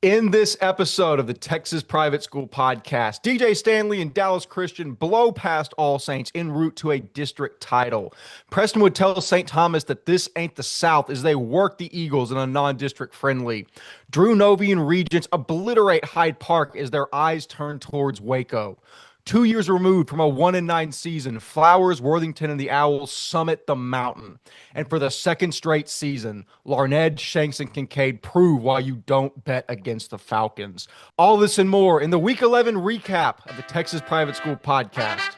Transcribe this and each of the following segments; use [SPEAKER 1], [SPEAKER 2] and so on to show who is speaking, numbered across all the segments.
[SPEAKER 1] In this episode of the Texas Private School Podcast, DJ Stanley and Dallas Christian blow past All Saints en route to a district title. Prestonwood tells St. Thomas that this ain't the South as they work the Eagles in a non-district friendly. Drew Novy and Regents obliterate Hyde Park as their eyes turn towards Waco. 2 years removed from a 1-9 season, Flowers, Worthington, and the Owls summit the mountain. And for the second straight season, Larned, Shanks, and Kinkaid prove why you don't bet against the Falcons. All this and more in the Week 11 recap of the Texas Private School Podcast.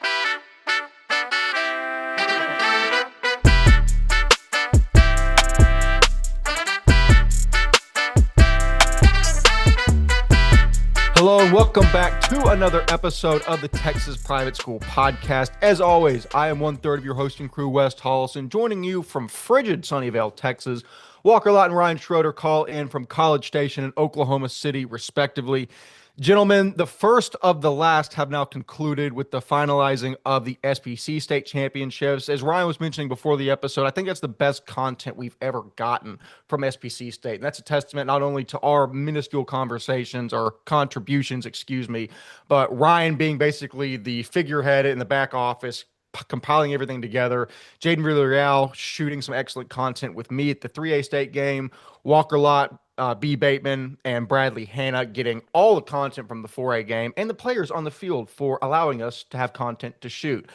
[SPEAKER 1] Hello and welcome back to another episode of the Texas Private School Podcast. As always, I am one-third of your hosting crew, Wes Tolleson, joining you from frigid Sunnyvale, Texas. Walker Lott and Ryan Schroeder call in from College Station and Oklahoma City, respectively. Gentlemen, the first of the last have now concluded with the finalizing of the SPC State Championships. As Ryan was mentioning before the episode, I think that's the best content we've ever gotten from SPC State. And that's a testament not only to our minuscule conversations or contributions, but Ryan being basically the figurehead in the back office, compiling everything together. Jaden Villarreal shooting some excellent content with me at the 3A state game. Walker Lott, B. Bateman, and Bradley Hanna getting all the content from the 4A game, and the players on the field for allowing us to have content to shoot.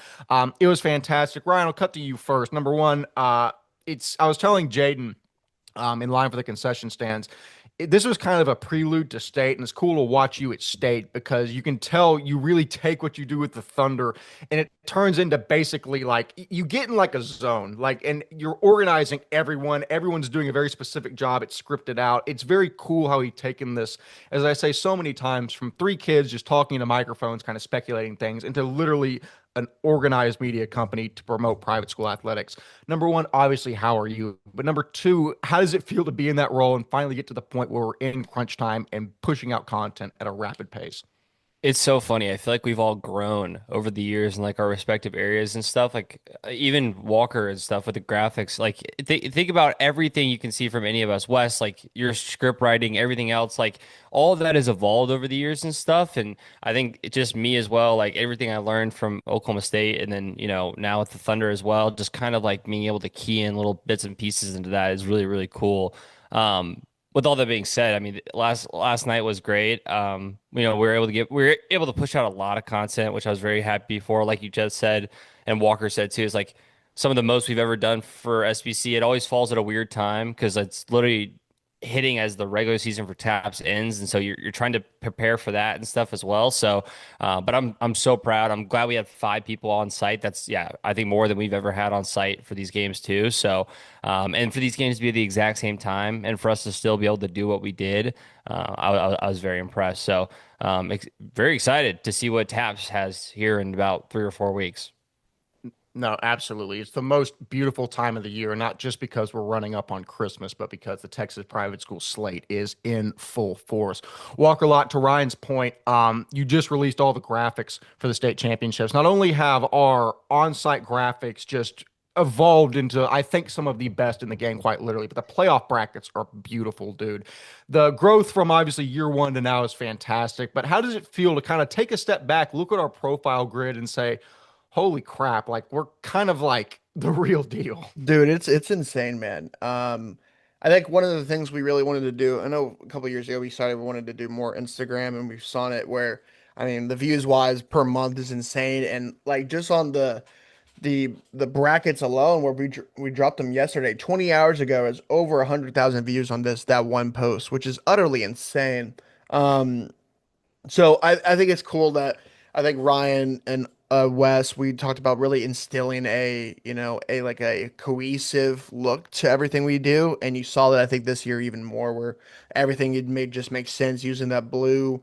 [SPEAKER 1] It was fantastic. Ryan, I'll cut to you first. Number one, I was telling Jaden in line for the concession stands, this was kind of a prelude to state, and it's cool to watch you at state because you can tell you really take what you do with the Thunder, and it turns into basically like you get in like a zone, like, and you're organizing everyone. Everyone's doing a very specific job. It's scripted out. It's very cool how he taken this, as I say so many times, from three kids just talking to microphones, kind of speculating things, into literally an organized media company to promote private school athletics. Number one, obviously, how are you? But number two, how does it feel to be in that role and finally get to the point where we're in crunch time and pushing out content at a rapid pace?
[SPEAKER 2] It's so funny. I feel like we've all grown over the years in like our respective areas and stuff. Like even Walker and stuff with the graphics. Like think about everything you can see from any of us. Wes, like your script writing, everything else, like all of that has evolved over the years and stuff. And I think it's just me as well. Like everything I learned from Oklahoma State and then, now with the Thunder as well, just kind of like being able to key in little bits and pieces into that is really, really cool. With all that being said, I mean, last night was great. We were able to push out a lot of content, which I was very happy for. Like you just said, and Walker said too, is like some of the most we've ever done for SBC. It always falls at a weird time because it's literally hitting as the regular season for TAPS ends, and so you're trying to prepare for that and stuff as well. So, but I'm so proud. I'm glad we had 5 people on site. That's I think more than we've ever had on site for these games too. So, and for these games to be at the exact same time, and for us to still be able to do what we did, I was very impressed. So, very excited to see what TAPS has here in about 3 or 4 weeks.
[SPEAKER 1] No, absolutely. It's the most beautiful time of the year, not just because we're running up on Christmas, but because the Texas private school slate is in full force. Walker Lott, to Ryan's point, you just released all the graphics for the state championships. Not only have our on-site graphics just evolved into, I think, some of the best in the game, quite literally, but the playoff brackets are beautiful, dude. The growth from obviously year one to now is fantastic, but how does it feel to kind of take a step back, look at our profile grid and say, holy crap, like we're kind of like the real deal.
[SPEAKER 3] Dude, it's insane, man. I think one of the things we really wanted to do, I know a couple of years ago we started we wanted to do more Instagram and we've saw it where I mean the views wise per month is insane and like just on the brackets alone where we dropped them yesterday 20 hours ago is over 100,000 views on that one post, which is utterly insane. Um so I think it's cool that I think Ryan and Wes, we talked about really instilling a like a cohesive look to everything we do, and you saw that I think this year even more, where everything it made just makes sense using that blue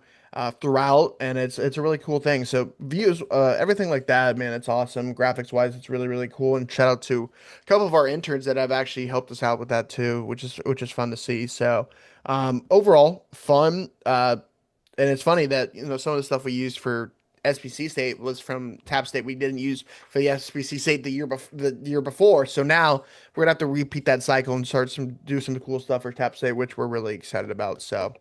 [SPEAKER 3] throughout, and it's a really cool thing. So views, everything like that, man, it's awesome. Graphics wise, it's really really cool, and shout out to a couple of our interns that have actually helped us out with that too, which is fun to see. So overall, fun. And it's funny that some of the stuff we used for SPC State was from Tap State. We didn't use for the SPC State the year before. So now we're gonna have to repeat that cycle and do some cool stuff for Tap State, which we're really excited about. So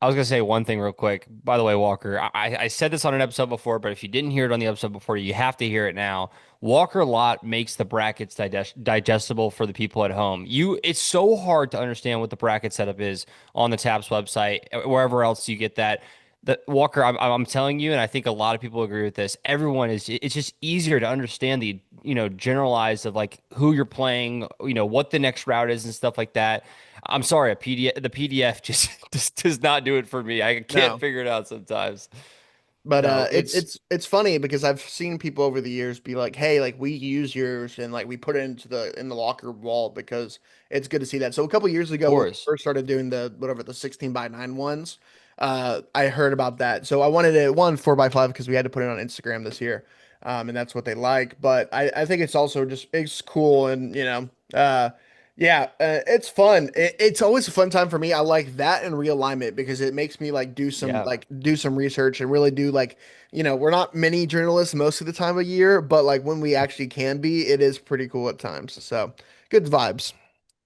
[SPEAKER 2] I was gonna say one thing real quick. By the way, Walker, I said this on an episode before, but if you didn't hear it on the episode before, you have to hear it now. Walker Lott makes the brackets digestible for the people at home. It's so hard to understand what the bracket setup is on the TAPS website, wherever else you get that. The Walker, I'm telling you, and I think a lot of people agree with this. It's just easier to understand the generalized of like who you're playing, what the next route is and stuff like that. I'm sorry, the PDF just does not do it for me. I can't
[SPEAKER 3] No.
[SPEAKER 2] figure it out sometimes.
[SPEAKER 3] But
[SPEAKER 1] No,
[SPEAKER 3] it's funny because I've seen people over the years be like, "Hey, like we use yours and like we put it into the locker wall because it's good to see that." So a couple years
[SPEAKER 2] Of
[SPEAKER 3] ago when we
[SPEAKER 2] course.
[SPEAKER 3] first started doing the 16 by 9 ones, I heard about that. So I wanted it 4 by 5 because we had to put it on Instagram this year, and that's what they like. But I think it's also just it's cool and yeah, it's fun. It's always a fun time for me. I like that and realignment because it makes me like
[SPEAKER 2] Yeah.
[SPEAKER 3] do some research and really do like, we're not many journalists most of the time of year, but like when we actually can be, it is pretty cool at times. So good vibes.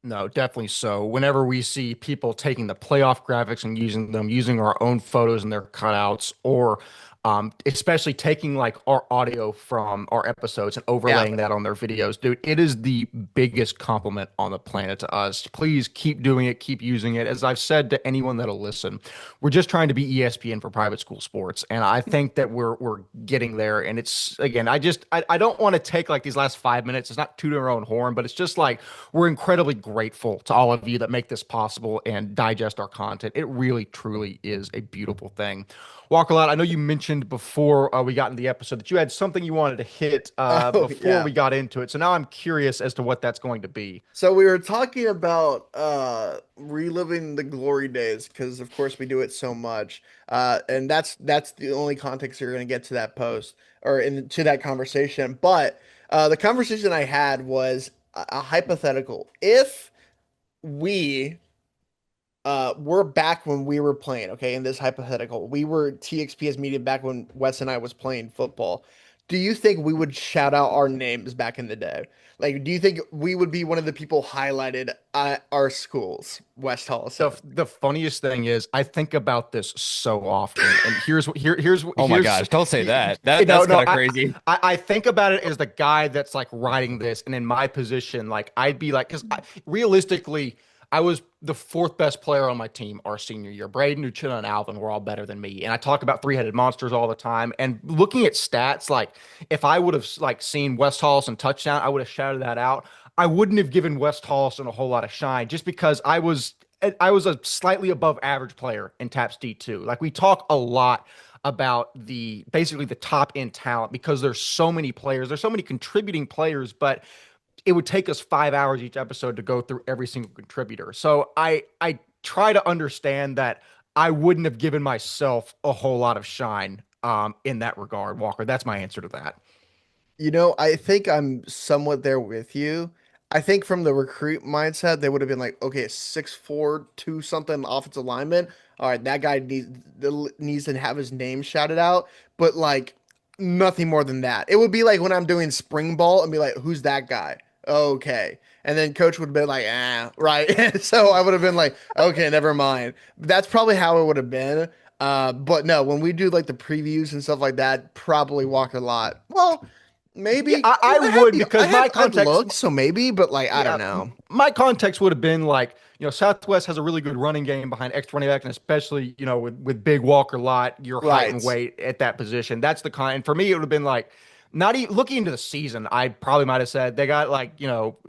[SPEAKER 1] No, definitely so. Whenever we see people taking the playoff graphics and using them, using our own photos and their cutouts, or especially taking like our audio from our episodes and
[SPEAKER 3] Yeah.
[SPEAKER 1] overlaying that on their videos, dude, it is the biggest compliment on the planet to us. Please keep doing it, keep using it. As I've said to anyone that'll listen, we're just trying to be ESPN for private school sports, and I think that we're getting there. And it's again, I don't want to take like these last 5 minutes. It's not tooting our own horn, but it's just like we're incredibly grateful to all of you that make this possible and digest our content. It really, truly is a beautiful thing. Walker Lott, I know you mentioned before we got into the episode that you had something you wanted to hit
[SPEAKER 3] Oh
[SPEAKER 1] before
[SPEAKER 3] yeah.
[SPEAKER 1] we got into it. So now I'm curious as to what that's going to be.
[SPEAKER 3] So we were talking about reliving the glory days because of course we do it so much. And that's the only context you're going to get to that post or into that conversation. But the conversation I had was a hypothetical. If we we're back when we were playing, okay, in this hypothetical. We were TXPS media back when Wes and I was playing football. Do you think we would shout out our names back in the day? Like, do you think we would be one of the people highlighted at our schools, Wes Tolleson?
[SPEAKER 1] The funniest thing is I think about this so often, and
[SPEAKER 2] Oh my
[SPEAKER 1] here's
[SPEAKER 2] gosh, don't say that.
[SPEAKER 1] no
[SPEAKER 2] That's
[SPEAKER 1] no
[SPEAKER 2] kind of crazy.
[SPEAKER 1] I think about it as the guy that's like writing this, and in my position, like I'd be like, because realistically, I was the fourth best player on my team our senior year. Braden, Uchenna, and Alvin were all better than me, and I talk about three-headed monsters all the time. And looking at stats, like if I would have like seen Wes Tolleson touchdown, I would have shouted that out. I wouldn't have given Wes Tolleson a whole lot of shine just because I was a slightly above average player in TAPS D2. Like we talk a lot about the basically the top end talent because there's so many players, there's so many contributing players, but it would take us 5 hours each episode to go through every single contributor. So I try to understand that I wouldn't have given myself a whole lot of shine in that regard, Walker. That's my answer to that.
[SPEAKER 3] I think I'm somewhat there with you. I think from the recruit mindset, they would have been like, okay, 6'4", 2 something offensive lineman. All right, that guy needs to have his name shouted out, but like nothing more than that. It would be like when I'm doing spring ball and be like, who's that guy? Okay. And then coach would be like, right. So I would have been like, okay, never mind. That's probably how it would have been. But no, when we do like the previews and stuff like that, probably Walker Lot. Well,
[SPEAKER 1] Yeah,
[SPEAKER 3] maybe
[SPEAKER 1] I would
[SPEAKER 3] I
[SPEAKER 1] because
[SPEAKER 3] had
[SPEAKER 1] my
[SPEAKER 3] I'd
[SPEAKER 1] context,
[SPEAKER 3] look, so maybe, but like I
[SPEAKER 1] yeah,
[SPEAKER 3] don't know.
[SPEAKER 1] my context would have been like, Southwest has a really good running game behind extra running back, and especially, with big Walker Lott, your height and
[SPEAKER 3] Right.
[SPEAKER 1] weight at that position. That's the kind. And for me, it would have been like, not even looking into the season, I probably might have said they got like,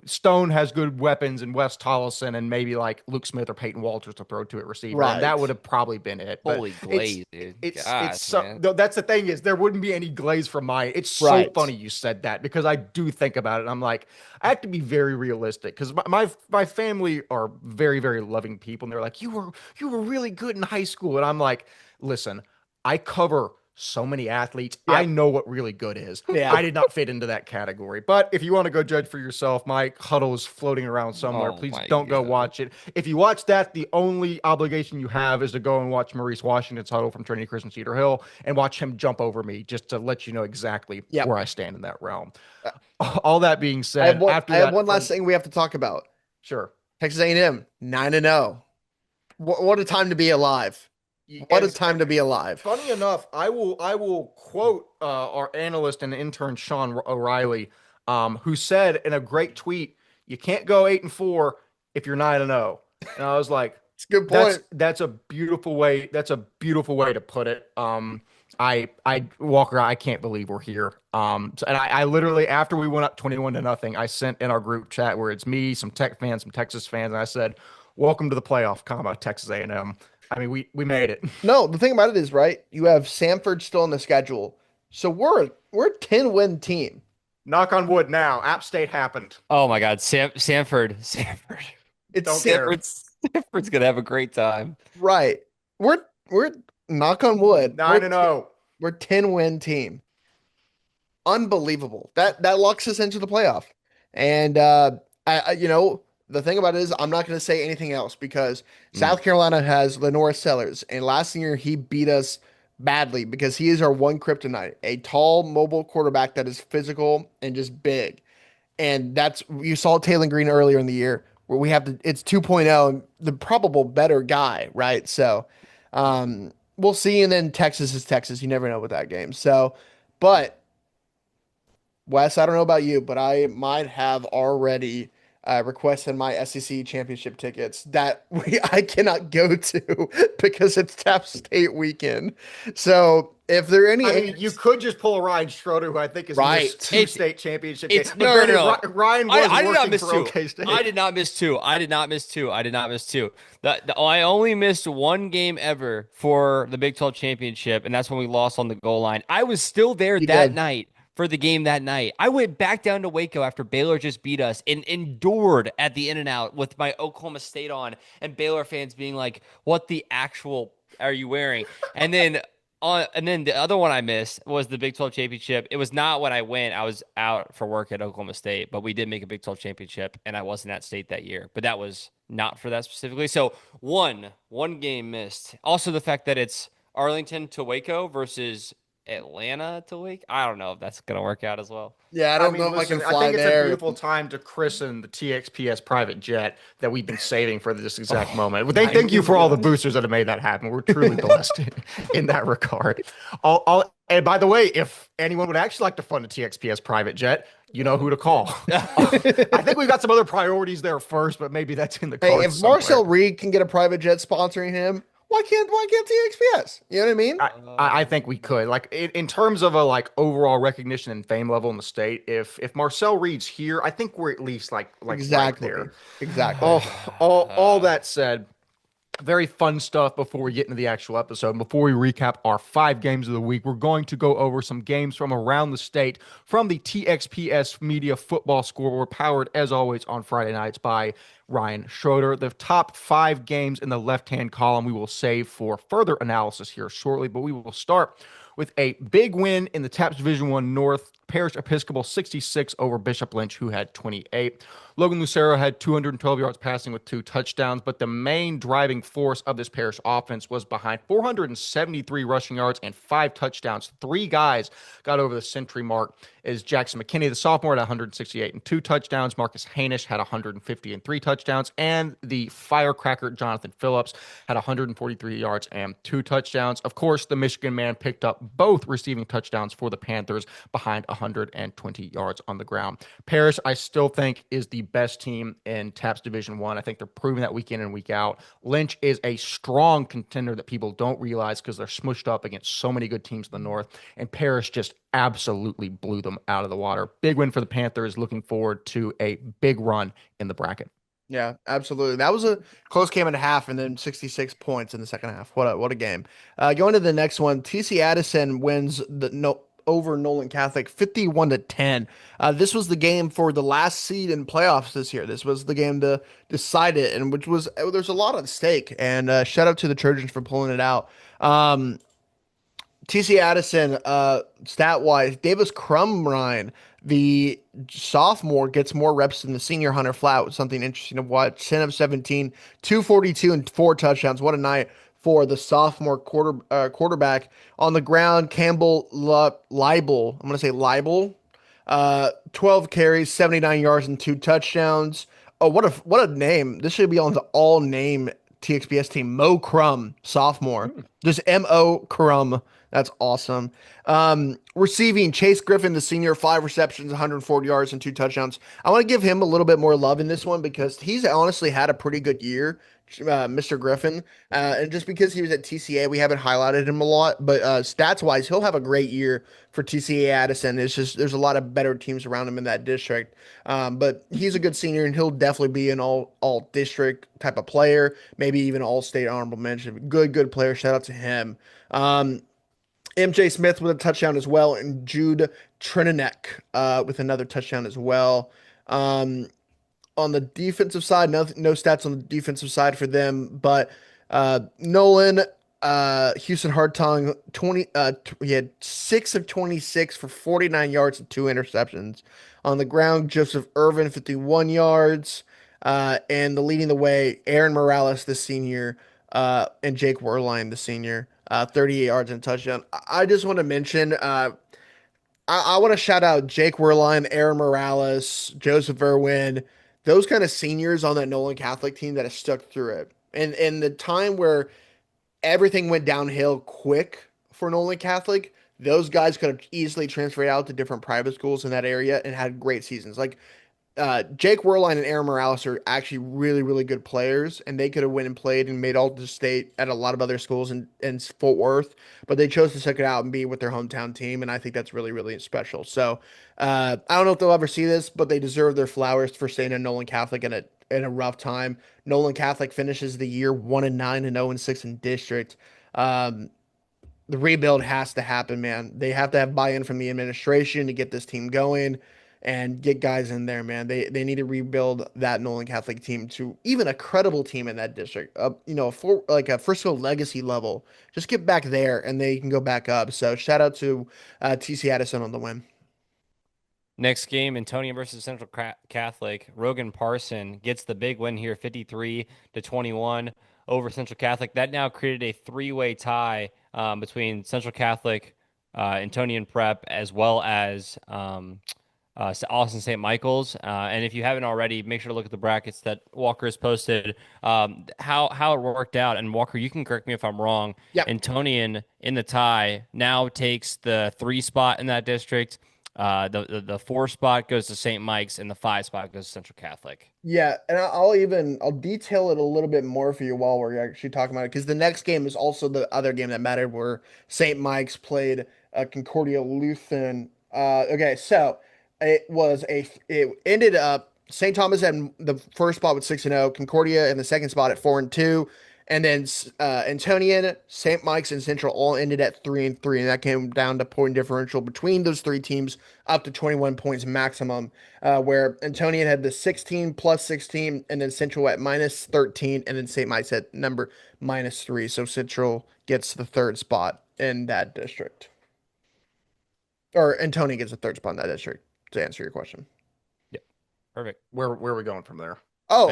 [SPEAKER 1] Stone has good weapons and Wes Tolleson and maybe like Luke Smith or Peyton Walters to throw to at receiver, and that would
[SPEAKER 3] Right.
[SPEAKER 1] have probably been it. But
[SPEAKER 2] Holy
[SPEAKER 1] it's
[SPEAKER 2] glaze, dude.
[SPEAKER 1] it's
[SPEAKER 2] Gosh,
[SPEAKER 1] so
[SPEAKER 2] man.
[SPEAKER 1] though that's the thing is there wouldn't be any glaze from mine. It's so
[SPEAKER 3] Right.
[SPEAKER 1] funny you said that because I do think about it. And I'm like, I have to be very realistic because my family are very, very loving people, and they're like, you were really good in high school, and I'm like, listen, I cover so many athletes. I
[SPEAKER 3] Yep.
[SPEAKER 1] know what really good is.
[SPEAKER 3] Yeah.
[SPEAKER 1] I did not fit into that category. But if you want to go judge for yourself, my huddle is floating around somewhere.
[SPEAKER 2] Oh
[SPEAKER 1] Please
[SPEAKER 2] my
[SPEAKER 1] don't go
[SPEAKER 2] God.
[SPEAKER 1] watch it. If you watch that, the only obligation you have is to go and watch Maurice Washington's huddle from Trinity Christian Cedar Hill and watch him jump over me just to let you know exactly
[SPEAKER 3] Yep.
[SPEAKER 1] where I stand in that realm. All that being
[SPEAKER 3] I have
[SPEAKER 1] said,
[SPEAKER 3] one
[SPEAKER 1] after
[SPEAKER 3] I have
[SPEAKER 1] that,
[SPEAKER 3] one last thing we have to talk about.
[SPEAKER 1] sure.
[SPEAKER 3] Texas A&M 9-0. What a time to be alive. What a time to be alive.
[SPEAKER 1] Funny enough, I will quote our analyst and intern Sean O'Reilly, who said in a great tweet, "You can't go 8-4 if you're 9-0." And I was like,
[SPEAKER 3] It's a good point.
[SPEAKER 1] That's a beautiful way. That's a beautiful way to put it. I Walker, I can't believe we're here. And I literally after we went up 21-0, I sent in our group chat where it's me, some Tech fans, some Texas fans, and I said, "Welcome to the playoff, Texas A&M." I mean, we made it.
[SPEAKER 3] No, the thing about it is, right, you have Samford still in the schedule. So we're a 10-win team.
[SPEAKER 1] Knock on wood now. App State happened.
[SPEAKER 2] Oh my God, Samford.
[SPEAKER 3] It's
[SPEAKER 1] Don't care.
[SPEAKER 2] Samford's gonna have a great time.
[SPEAKER 3] right. We're knock on wood.
[SPEAKER 1] 9-0.
[SPEAKER 3] We're 10-win team. Unbelievable. That locks us into the playoff. And the thing about it is I'm not going to say anything else because South Carolina has Lenore Sellers, and last year he beat us badly because he is our one kryptonite, a tall, mobile quarterback that is physical and just big. And that's you saw Taylor Green earlier in the year where it's 2.0 and the probable better guy, right? So we'll see. And then Texas is Texas. You never know with that game. So, but Wes, I don't know about you, but I might have already requested my SEC championship tickets that I cannot go to because it's Tap State weekend. So if there are any,
[SPEAKER 1] I mean, you could just pull a Ryan Schroeder, who I think has
[SPEAKER 3] Right.
[SPEAKER 1] missed two
[SPEAKER 2] It's-
[SPEAKER 1] state championship
[SPEAKER 2] it's-
[SPEAKER 1] games.
[SPEAKER 2] no,
[SPEAKER 1] But
[SPEAKER 2] no,
[SPEAKER 1] granted,
[SPEAKER 2] no.
[SPEAKER 1] Ryan was
[SPEAKER 2] I did not
[SPEAKER 1] working
[SPEAKER 2] miss
[SPEAKER 1] for
[SPEAKER 2] two.
[SPEAKER 1] OK State.
[SPEAKER 2] I did not miss two. I did not miss two. I did not miss two. I only missed one game ever for the Big 12 championship, and that's when we lost on the goal line. I was still there
[SPEAKER 3] You
[SPEAKER 2] that
[SPEAKER 3] did.
[SPEAKER 2] night for the game that night. I went back down to Waco after Baylor just beat us and endured at the In-N-Out with my Oklahoma State on, and Baylor fans being like, "What the actual are you wearing?" And then the other one I missed was the Big 12 championship. It was not when I went. I was out for work at Oklahoma State, but we did make a Big 12 championship, and I wasn't at state that year. But that was not for that specifically. So one game missed. Also, the fact that it's Arlington to Waco versus Atlanta to Waco. I don't know if that's gonna work out as well.
[SPEAKER 3] yeah, I don't know if I
[SPEAKER 1] listen,
[SPEAKER 3] can fly
[SPEAKER 1] think it's
[SPEAKER 3] there.
[SPEAKER 1] a beautiful time to christen the TXPS private jet that we've been saving for this exact moment. Well, thank you for all the boosters that have made that happen. We're truly blessed in that regard. And by the way, if anyone would actually like to fund a TXPS private jet, you know who to call. I think we've got some other priorities there first, but maybe that's in the
[SPEAKER 3] Hey,
[SPEAKER 1] cards
[SPEAKER 3] if
[SPEAKER 1] somewhere.
[SPEAKER 3] Marcel Reed can get a private jet sponsoring him, why can't TXPS? You know what I mean?
[SPEAKER 1] I think we could, like, in terms of a like overall recognition and fame level in the state. If Marcel Reed's here, I think we're at least like
[SPEAKER 3] Exactly.
[SPEAKER 1] right there.
[SPEAKER 3] Exactly.
[SPEAKER 1] All that said, very fun stuff before we get into the actual episode. Before we recap our 5 games of the week, we're going to go over some games from around the state from the TXPS Media Football Scoreboard, powered as always on Friday nights by Ryan Schroeder. The top 5 games in the left-hand column we will save for further analysis here shortly, but we will start with a big win in the TAPS Division I North. Parish Episcopal 66 over Bishop Lynch, who had 28. Logan Lucero had 212 yards passing with 2 touchdowns, but the main driving force of this Parish offense was behind 473 rushing yards and 5 touchdowns. 3 guys got over the century mark as Jackson McKinney, the sophomore, had 168 and 2 touchdowns. Marcus Hainish had 150 and 3 touchdowns, and the firecracker Jonathan Phillips had 143 yards and 2 touchdowns. Of course, the Michigan man picked up both receiving touchdowns for the Panthers behind 120 yards on the ground. Parish, I still think, is the best team in TAPS Division I. I think they're proving that week in and week out. Lynch is a strong contender that people don't realize because they're smushed up against so many good teams in the North, and Parish just absolutely blew them out of the water. Big win for the Panthers. Looking forward to a big run in the bracket.
[SPEAKER 3] Yeah, absolutely. That was a close game and a half, and then 66 points in the second half. What a game. Going to the next one, TC Addison wins over Nolan Catholic 51-10. This was the game for the last seed in playoffs this year. This was the game to decide it, and there's a lot at stake. And shout out to the Trojans for pulling it out. TC Addison, stat-wise, Davis Crumrine, the sophomore, gets more reps than the senior Hunter Flat, with something interesting to watch. 10 of 17, 242 and 4 touchdowns. What a night for the sophomore quarterback. On the ground, Campbell Leibel, I'm going to say Leibel, 12 carries, 79 yards and 2 touchdowns. Oh, what a name. This should be on the all-name TXBS team, Mo Crum, sophomore. Just M.O. Crum. That's awesome. Receiving Chase Griffin, the senior, 5 receptions, 140 yards, and 2 touchdowns. I want to give him a little bit more love in this one because he's honestly had a pretty good year, Mr. Griffin. And just because he was at TCA, we haven't highlighted him a lot. But stats wise, he'll have a great year for TCA Addison. It's just there's a lot of better teams around him in that district. But he's a good senior, and he'll definitely be an all district type of player, maybe even all state honorable mention. Good player. Shout out to him. MJ Smith with a touchdown as well, and Jude Trinanek with another touchdown as well. On the defensive side, no stats on the defensive side for them, but Nolan Houston Hardtongue, he had 6 of 26 for 49 yards and 2 interceptions. On the ground, Joseph Irvin, 51 yards, and leading the way, Aaron Morales, the senior, and Jake Werline, the senior. 38 yards and a touchdown. I just want to mention, I want to shout out Jake Werline, Aaron Morales, Joseph Irwin, those kind of seniors on that Nolan Catholic team that have stuck through it. And in the time where everything went downhill quick for Nolan Catholic, those guys could have easily transferred out to different private schools in that area and had great seasons. Like Jake Werline and Aaron Morales are actually really good players, and they could have went and played and made all the state at a lot of other schools in Fort Worth, but they chose to stick it out and be with their hometown team, and I think that's really special. So I don't know if they'll ever see this, but they deserve their flowers for staying in Nolan Catholic in a rough time. Nolan Catholic finishes the year 1-9 and 0-6 in district. The rebuild has to happen, man. They have to have buy-in from the administration to get this team going and get guys in there, man. They need to rebuild that Nolan Catholic team to even a credible team in that district. For like a Frisco legacy level. Just get back there and they can go back up. So shout out to TC Addison on the win.
[SPEAKER 2] Next game, Antonian versus Central Catholic. Rogan Parson gets the big win here, 53-21 over Central Catholic. That now created a 3-way tie between Central Catholic, Antonian Prep, as well as Austin St. Michael's. And if you haven't already, make sure to look at the brackets that Walker has posted, how it worked out. And Walker, you can correct me if I'm wrong.
[SPEAKER 3] Yep.
[SPEAKER 2] Antonian in the tie now takes the 3 spot in that district. The 4 spot goes to St. Mike's, and the 5 spot goes to Central Catholic.
[SPEAKER 3] Yeah, and I'll detail it a little bit more for you while we're actually talking about it, because the next game is also the other game that mattered, where St. Mike's played Concordia Lutheran. Okay, so it ended up St. Thomas had the first spot with 6-0, Concordia in the second spot at 4-2. And then Antonian, St. Mike's, and Central all ended at 3-3, and that came down to point differential between those 3 teams up to 21 points maximum, where Antonian had the 16 plus 16, and then Central at minus 13, and then St. Mike's at number minus 3. So Central gets the 3rd spot in that district. Or Antonian gets the 3rd spot in that district, to answer your question.
[SPEAKER 2] Yep. Perfect.
[SPEAKER 1] Where are we going from there?
[SPEAKER 3] Oh,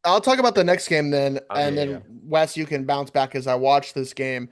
[SPEAKER 3] I'll talk about the next game then, and then
[SPEAKER 1] yeah.
[SPEAKER 3] Wes, you can bounce back as I watch this game.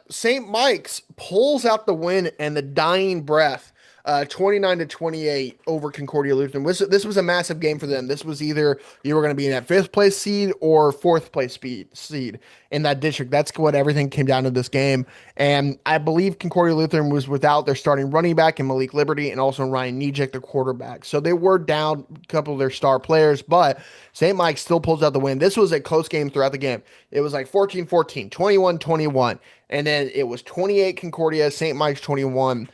[SPEAKER 3] St. Mike's pulls out the win and the dying breath, 29-28 over Concordia Lutheran. This was a massive game for them. This was either you were going to be in that 5th place seed or 4th place seed in that district. That's what everything came down to this game. And I believe Concordia Lutheran was without their starting running back in Malik Liberty and also Ryan Nejek, the quarterback. So they were down a couple of their star players, but St. Mike still pulls out the win. This was a close game throughout the game. It was like 14-14, 21-21, and then it was 28 Concordia, St. Mike's 21.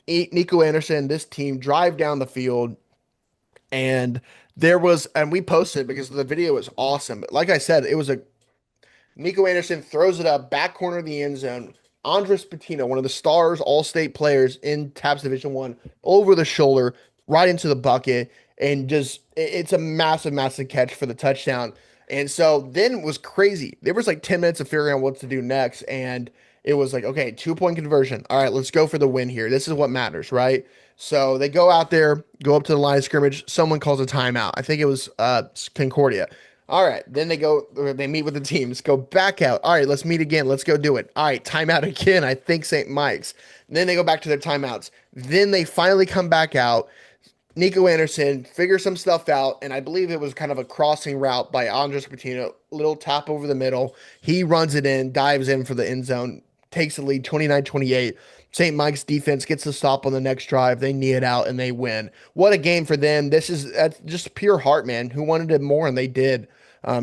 [SPEAKER 3] Nico Anderson, this team drive down the field, and we posted because the video was awesome. But like I said, it was Nico Anderson throws it up back corner of the end zone. Andres Patino, one of the stars, all-state players in TAPS Division 1, over the shoulder, right into the bucket, and it's a massive catch for the touchdown. And so then it was crazy. There was like 10 minutes of figuring out what to do next, and it was like, okay, 2-point conversion. All right, let's go for the win here. This is what matters, right? So they go out there, go up to the line of scrimmage. Someone calls a timeout. I think it was Concordia. All right, then they meet with the teams, go back out. All right, let's meet again. Let's go do it. All right, timeout again. I think St. Mike's. Then they go back to their timeouts. Then they finally come back out. Nico Anderson figures some stuff out, and I believe it was kind of a crossing route by Andres Patino. Little tap over the middle. He runs it in, dives in for the end zone, takes the lead 29-28. St. Mike's defense gets the stop on the next drive. They knee it out and they win. What a game for them. That's just pure heart, man. Who wanted it more, and they did.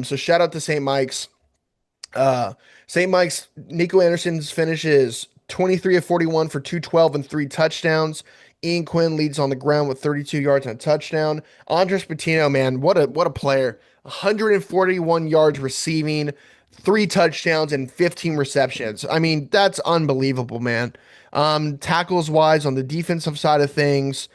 [SPEAKER 3] So shout out to St. Mike's. St. Mike's, Nico Anderson's finishes 23 of 41 for 212 and 3 touchdowns. Ian Quinn leads on the ground with 32 yards and a touchdown. Andres Patino, man, what a player. 141 yards receiving, 3 touchdowns and 15 receptions. I mean, that's unbelievable, man. Tackles wise on the defensive side of things,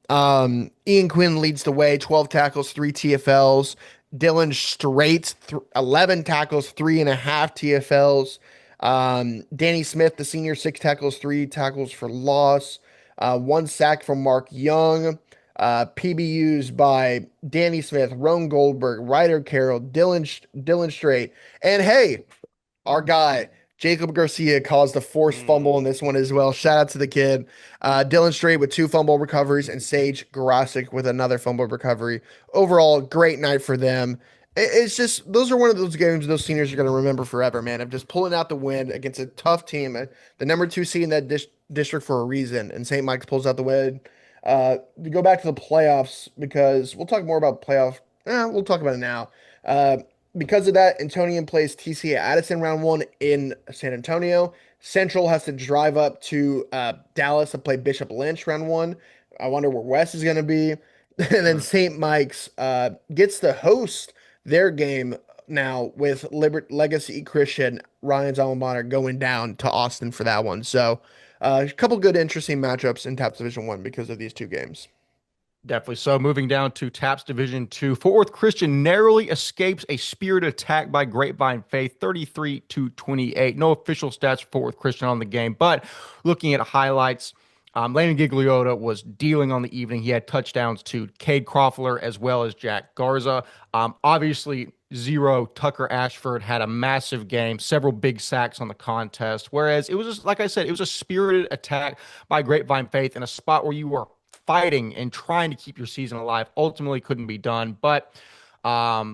[SPEAKER 3] Ian Quinn leads the way, 12 tackles, 3 TFLs. Dylan Straight, 11 tackles, 3.5 TFLs. Danny Smith, the senior, 6 tackles, 3 tackles for loss. 1 sack from Mark Young. PBUs by Danny Smith, Roan Goldberg, Ryder Carroll, Dylan Straight. And hey, our guy, Jacob Garcia, caused a forced fumble in this one as well. Shout out to the kid. Dylan Straight with 2 fumble recoveries and Sage Garasic with another fumble recovery. Overall, great night for them. It's just, those are one of those games those seniors are going to remember forever, man, of just pulling out the win against a tough team, the number 2 seed in that district for a reason, and St. Mike's pulls out the win. To go back to the playoffs, because we'll talk more about playoffs. We'll talk about it now. Because of that, Antonian plays TC at Addison round 1 in San Antonio. Central has to drive up to Dallas to play Bishop Lynch round 1. I wonder where Wes is going to be. And then St. Mike's gets to host their game now with Legacy Christian, Ryan's alma mater, going down to Austin for that one. So a couple good, interesting matchups in TAPS Division 1 because of these 2 games.
[SPEAKER 1] Definitely so. Moving down to TAPS Division 2, Fort Worth Christian narrowly escapes a spirited attack by Grapevine Faith, 33-28. No official stats for Fort Worth Christian on the game, but looking at highlights, Landon Gigliotta was dealing on the evening. He had touchdowns to Cade Croffler as well as Jack Garza. Obviously, zero. Tucker Ashford had a massive game, several big sacks on the contest. Whereas it was just, like I said, it was a spirited attack by Grapevine Faith in a spot where you were fighting and trying to keep your season alive. Ultimately couldn't be done. But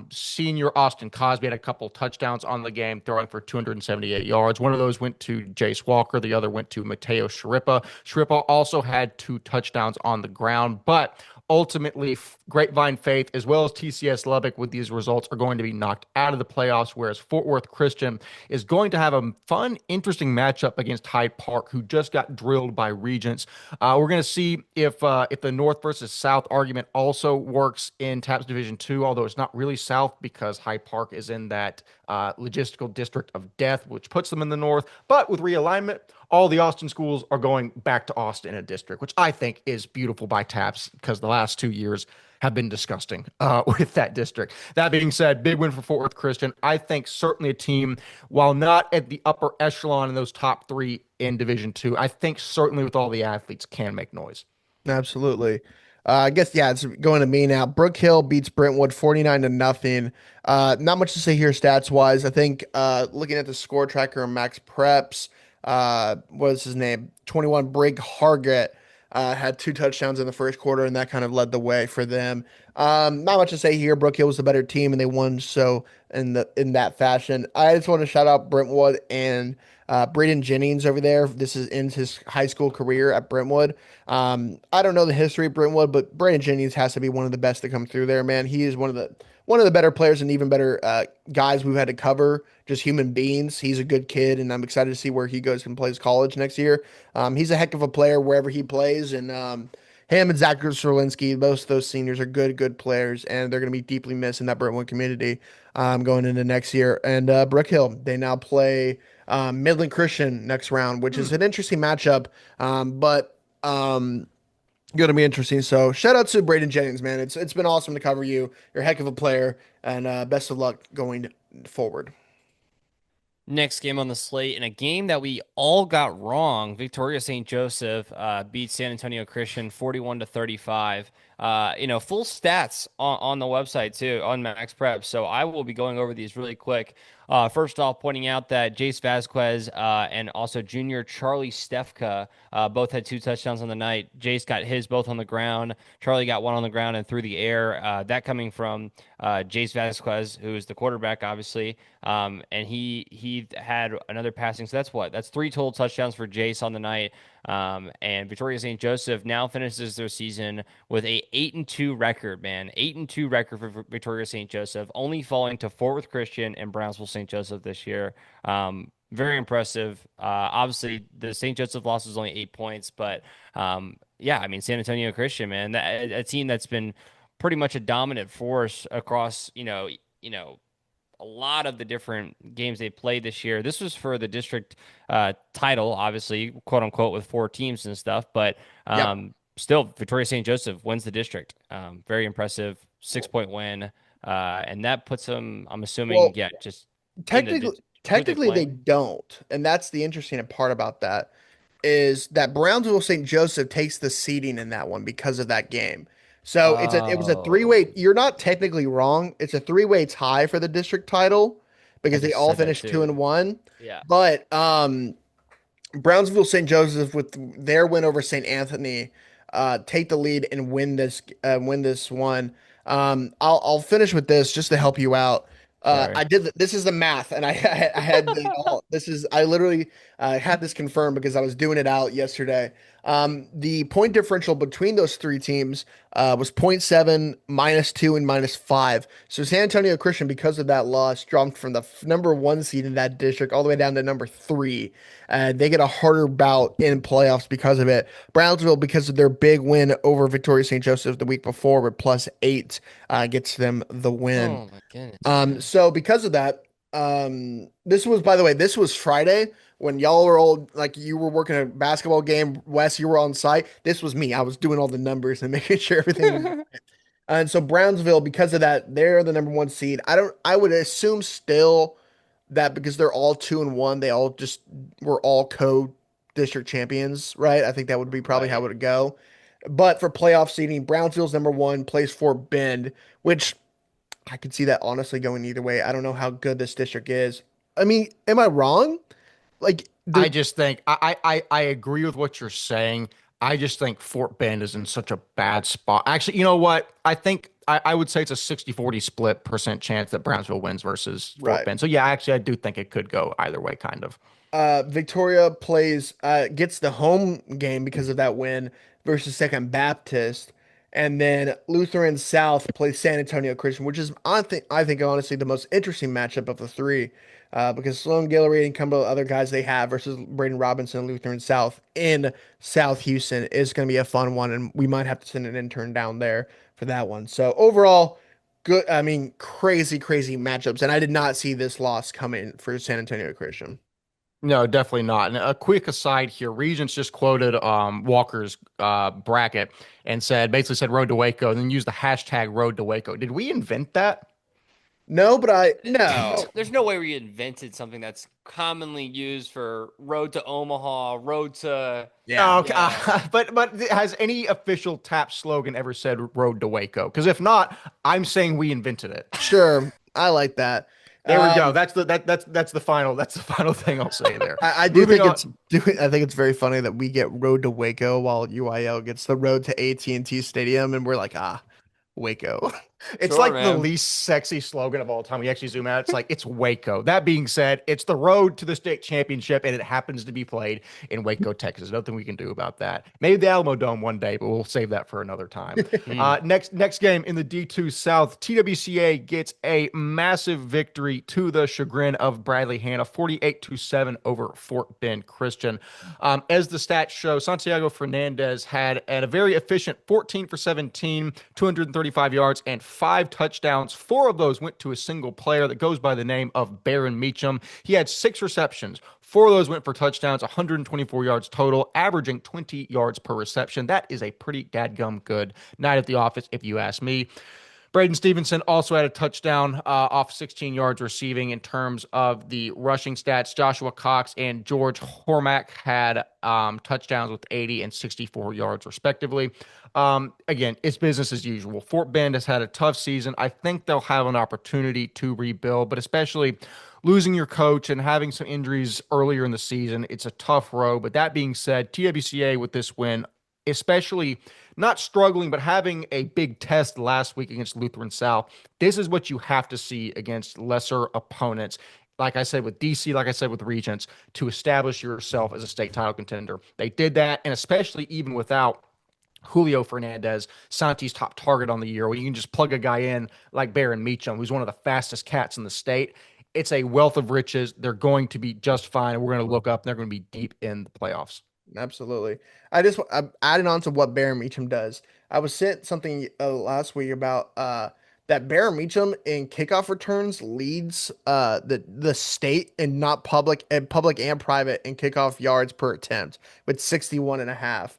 [SPEAKER 1] senior Austin Cosby had a couple touchdowns on the game, throwing for 278 yards. One of those went to Jace Walker. The other went to Mateo Sharippa. Sharippa also had 2 touchdowns on the ground, but ultimately Grapevine Faith as well as TCS Lubbock with these results are going to be knocked out of the playoffs, whereas Fort Worth Christian is going to have a fun, interesting matchup against Hyde Park, who just got drilled by Regents. We're going to see if the North versus South argument also works in TAPS Division 2, although it's not really South because Hyde Park is in that logistical district of death, which puts them in the North. But with realignment, all the Austin schools are going back to Austin in a district, which I think is beautiful by TAPS because the last 2 years have been disgusting with that district. That being said, big win for Fort Worth Christian. I think certainly a team, while not at the upper echelon in those top 3 in Division 2, I think certainly with all the athletes can make noise.
[SPEAKER 3] Absolutely. I guess, yeah, it's going to me now. Brook Hill beats Brentwood 49-0. Not much to say here stats wise. I think looking at the score tracker on Max Preps, what's his name? 21 Brig Hargett had 2 touchdowns in the first quarter, and that kind of led the way for them. Not much to say here. Brook Hill was the better team, and they won so in that fashion. I just want to shout out Brentwood and Braden Jennings over there. This is in his high school career at Brentwood. I don't know the history of Brentwood, but Braden Jennings has to be one of the best to come through there, man. He is one of the better players and even better guys we've had to cover, just human beings. He's a good kid, and I'm excited to see where he goes and plays college next year. He's a heck of a player wherever he plays, and him and Zach Zerlinski, both those seniors are good players, and they're going to be deeply missed in that Brentwood community going into next year. And Brook Hill, they now play Midland Christian next round, which is an interesting matchup, but going to be interesting. So shout out to Braden Jennings, man. It's been awesome to cover you. You're a heck of a player, and best of luck going forward.
[SPEAKER 2] Next game on the slate, in a game that we all got wrong, Victoria St. Joseph beat San Antonio Christian 41-35. Full stats on the website too, on Max Prep. So I will be going over these really quick. First off, pointing out that Jace Vasquez and also junior Charlie Stefka both had 2 touchdowns on the night. Jace got his both on the ground. Charlie got one on the ground and through the air. That coming from Jace Vasquez, who is the quarterback, obviously. And he had another passing. So that's 3 total touchdowns for Jace on the night. And Victoria St. Joseph now finishes their season with a 8-2 record, man. 8-2 record for Victoria St. Joseph, only falling to Fort Worth Christian and Brownsville St. Joseph this year. Very impressive. Obviously, the St. Joseph loss was only 8 points, but yeah, I mean, San Antonio Christian, man, a team that's been pretty much a dominant force across, a lot of the different games they played this year. This was for the district title, obviously, quote unquote, with 4 teams and stuff. But still, Victoria St. Joseph wins the district. Very impressive 6-point win, and that puts them, I'm assuming,
[SPEAKER 3] Well,
[SPEAKER 2] just
[SPEAKER 3] technically they don't, and that's the interesting part about that is that Brownsville St. Joseph takes the seeding in that one because of that game. So it was a three-way. You're not technically wrong. It's a three-way tie for the district title because they all finished 2-1.
[SPEAKER 2] Yeah.
[SPEAKER 3] But Brownsville St. Joseph with their win over St. Anthony take the lead and win this one. I'll finish with this just to help you out. This is the math, and I had I literally had this confirmed because I was doing it out yesterday. The point differential between those 3 teams was zero point 0.7, -2, and -5. So San Antonio Christian, because of that loss, jumped from the number 1 seed in that district all the way down to number 3. They get a harder bout in playoffs because of it. Brownsville, because of their big win over Victoria St. Joseph the week before with +8, gets them the win.
[SPEAKER 2] Oh my goodness.
[SPEAKER 3] So because of that, this was, by the way, this was Friday when y'all were all like, you were working a basketball game. Wes, you were on site. This was me. I was doing all the numbers and making sure everything was right. And so Brownsville, because of that, they're the number 1 seed. I would assume still that because they're all 2-1, they all just were all co-district champions, right? I think that would be probably how it would go. But for playoff seeding, Brownsville's number 1, plays for Bend, which I could see that honestly going either way. I don't know how good this district is. I mean, am I wrong? Like,
[SPEAKER 1] I just think I agree with what you're saying. I just think Fort Bend is in such a bad spot. Actually, you know what? I think I would say it's a 60-40 split percent chance that Brownsville wins versus Fort Bend. So yeah, actually, I do think it could go either way, kind of.
[SPEAKER 3] Victoria gets the home game because of that win versus Second Baptist. And then Lutheran South plays San Antonio Christian, which is I think honestly the most interesting matchup of the 3, because Sloan Guillory and couple of other guys they have versus Braden Robinson and Lutheran South in South Houston is going to be a fun one, and we might have to send an intern down there for that one. So overall, good. I mean, crazy matchups, and I did not see this loss coming for San Antonio Christian.
[SPEAKER 1] No, definitely not. And a quick aside here, Regents just quoted Walker's bracket and basically said Road to Waco, and then used the hashtag Road to Waco. Did we invent that?
[SPEAKER 3] No, but no.
[SPEAKER 2] There's no way we invented something that's commonly used for road to Omaha, road to
[SPEAKER 1] But has any official TAP slogan ever said Road to Waco? Because if not, I'm saying we invented it.
[SPEAKER 3] Sure, I like that.
[SPEAKER 1] There we go. That's the final thing I'll say there.
[SPEAKER 3] I think it's very funny that we get Road to Waco while UIL gets the Road to AT&T Stadium, and we're like, Waco. It's
[SPEAKER 2] Sure,
[SPEAKER 1] like
[SPEAKER 2] man.
[SPEAKER 1] the least sexy slogan of all time. We actually zoom out. It's like, it's Waco. That being said, it's the road to the state championship, and it happens to be played in Waco, Texas. Nothing we can do about that. Maybe the Alamo Dome one day, but we'll save that for another time. Next game in the D2 South, TWCA gets a massive victory to the chagrin of Bradley Hanna, 48-7 over Fort Bend Christian. As the stats show, Santiago Fernandez had a very efficient 14 for 17, 235 yards, and 5 touchdowns. 4 of those went to a single player that goes by the name of Baron Meacham. He had 6 receptions. 4 of those went for touchdowns, 124 yards total, averaging 20 yards per reception. That is a pretty dadgum good night at the office, if you ask me. Braden Stevenson also had a touchdown off 16 yards receiving. In terms of the rushing stats, Joshua Cox and George Hormack had touchdowns with 80 and 64 yards respectively. Again, it's business as usual. Fort Bend has had a tough season. I think they'll have an opportunity to rebuild, but especially losing your coach and having some injuries earlier in the season, it's a tough road. But that being said, TWCA with this win, especially not struggling, but having a big test last week against Lutheran South. This is what you have to see against lesser opponents. Like I said with DC, like I said with Regents, to establish yourself as a state title contender. They did that, and especially even without Julio Fernandez, Santi's top target on the year, where you can just plug a guy in like Baron Meacham, who's one of the fastest cats in the state. It's a wealth of riches. They're going to be just fine. We're going to look up, and they're going to be deep in the playoffs.
[SPEAKER 3] Absolutely. I'm adding on to what Baron Meacham does. I was sent something last week about that Baron Meacham in kickoff returns leads the state in not public and private in kickoff yards per attempt with 61 and a half.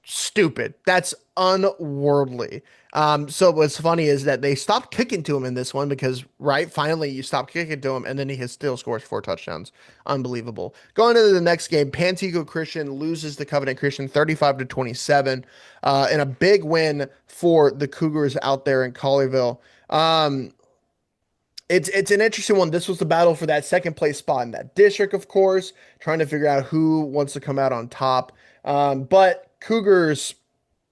[SPEAKER 3] Stupid. That's unworldly. So what's funny is that they stopped kicking to him in this one because, right, finally you stop kicking to him, and then he still scores 4 touchdowns. Unbelievable. Going into the next game, Pantego Christian loses to Covenant Christian 35-27, in a big win for the Cougars out there in Colleyville. It's an interesting one. This was the battle for that second place spot in that district, of course, trying to figure out who wants to come out on top. But Cougars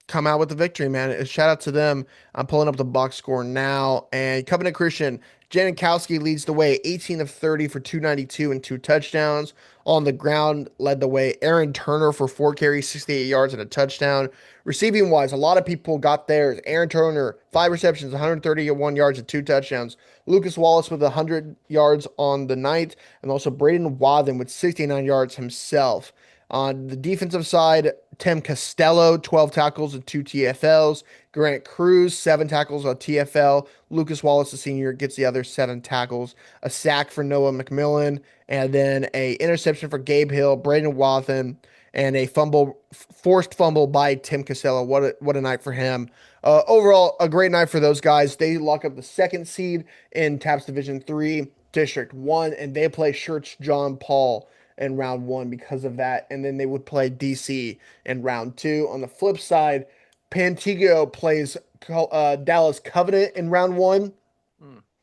[SPEAKER 3] come out with the victory, man. Shout out to them. I'm pulling up the box score now. And Covenant Christian, Janikowski leads the way, 18 of 30 for 292 and 2 touchdowns. On the ground, led the way. Aaron Turner for 4 carries, 68 yards and a touchdown. Receiving wise, a lot of people got theirs. Aaron Turner, 5 receptions, 131 yards and 2 touchdowns. Lucas Wallace with 100 yards on the night. And also Braden Wathen with 69 yards himself. On the defensive side, Tim Costello, 12 tackles and 2 TFLs. Grant Cruz, 7 tackles on TFL. Lucas Wallace, the senior, gets the other 7 tackles. A sack for Noah McMillan. And then a interception for Gabe Hill, Braden Wathen, and a forced fumble by Tim Costello. What a night for him. Overall, a great night for those guys. They lock up the 2nd seed in TAPS Division 3, District 1, and they play Church John Paul in round 1 because of that. And then they would play DC in round 2. On the flip side, Pantego plays Dallas Covenant in round 1.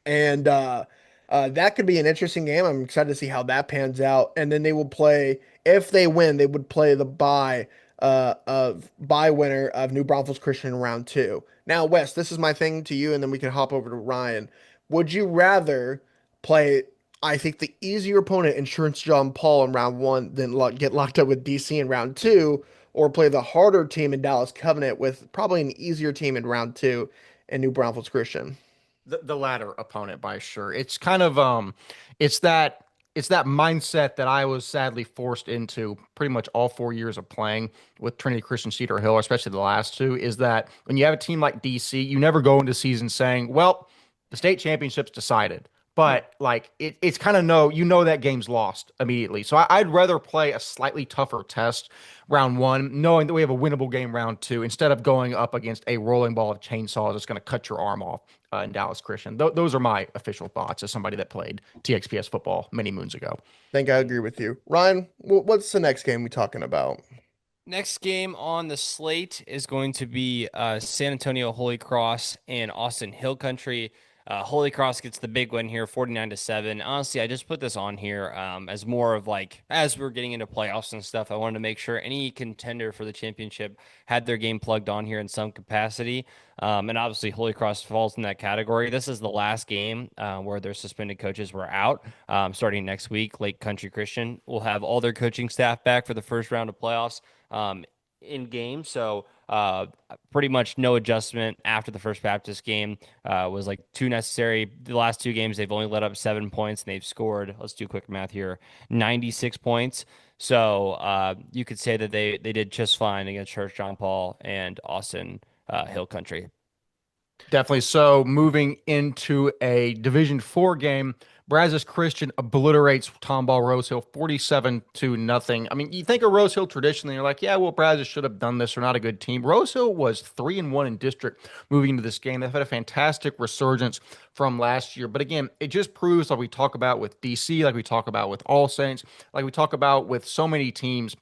[SPEAKER 3] And that could be an interesting game. I'm excited to see how that pans out. And then they will play, if they win, they would play the bye winner of New Braunfels Christian in round 2. Now, Wes, this is my thing to you, and then we can hop over to Ryan. Would you rather play, I think, the easier opponent, Insurance John Paul, in round 1 than get locked up with DC in round 2, or play the harder team in Dallas Covenant with probably an easier team in round 2 in New Braunfels Christian?
[SPEAKER 1] The latter opponent, by sure. It's kind of it's that mindset that I was sadly forced into pretty much all 4 years of playing with Trinity Christian Cedar Hill, especially the last 2, is that when you have a team like DC, you never go into season saying, well, the state championship's decided. But like it's kind of that game's lost immediately. So I'd rather play a slightly tougher test round 1, knowing that we have a winnable game round 2, instead of going up against a rolling ball of chainsaws that's going to cut your arm off in Dallas Christian. Those are my official thoughts as somebody that played TXPS football many moons ago.
[SPEAKER 3] I think I agree with you. Ryan, what's the next game we talking about?
[SPEAKER 2] Next game on the slate is going to be San Antonio Holy Cross and Austin Hill Country. Holy Cross gets the big win here, 49-7. Honestly, I just put this on here as more of like, as we're getting into playoffs and stuff, I wanted to make sure any contender for the championship had their game plugged on here in some capacity. And obviously, Holy Cross falls in that category. This is the last game where their suspended coaches were out. Starting next week, Lake Country Christian will have all their coaching staff back for the first round of playoffs in game. So pretty much no adjustment after the First Baptist game was like too necessary. The last 2 games, they've only let up 7 points, and they've scored, let's do quick math here, 96 points. So you could say that they did just fine against Church John Paul and Austin Hill Country.
[SPEAKER 1] Definitely. So moving into a Division 4 game, Brazos Christian obliterates Tomball Rose Hill 47-0. I mean, you think of Rose Hill traditionally, you're like, yeah, well, Brazos should have done this. They're not a good team. Rose Hill was 3-1 in district moving into this game. They've had a fantastic resurgence from last year. But again, it just proves, like we talk about with DC, like we talk about with All Saints, like we talk about with so many teams,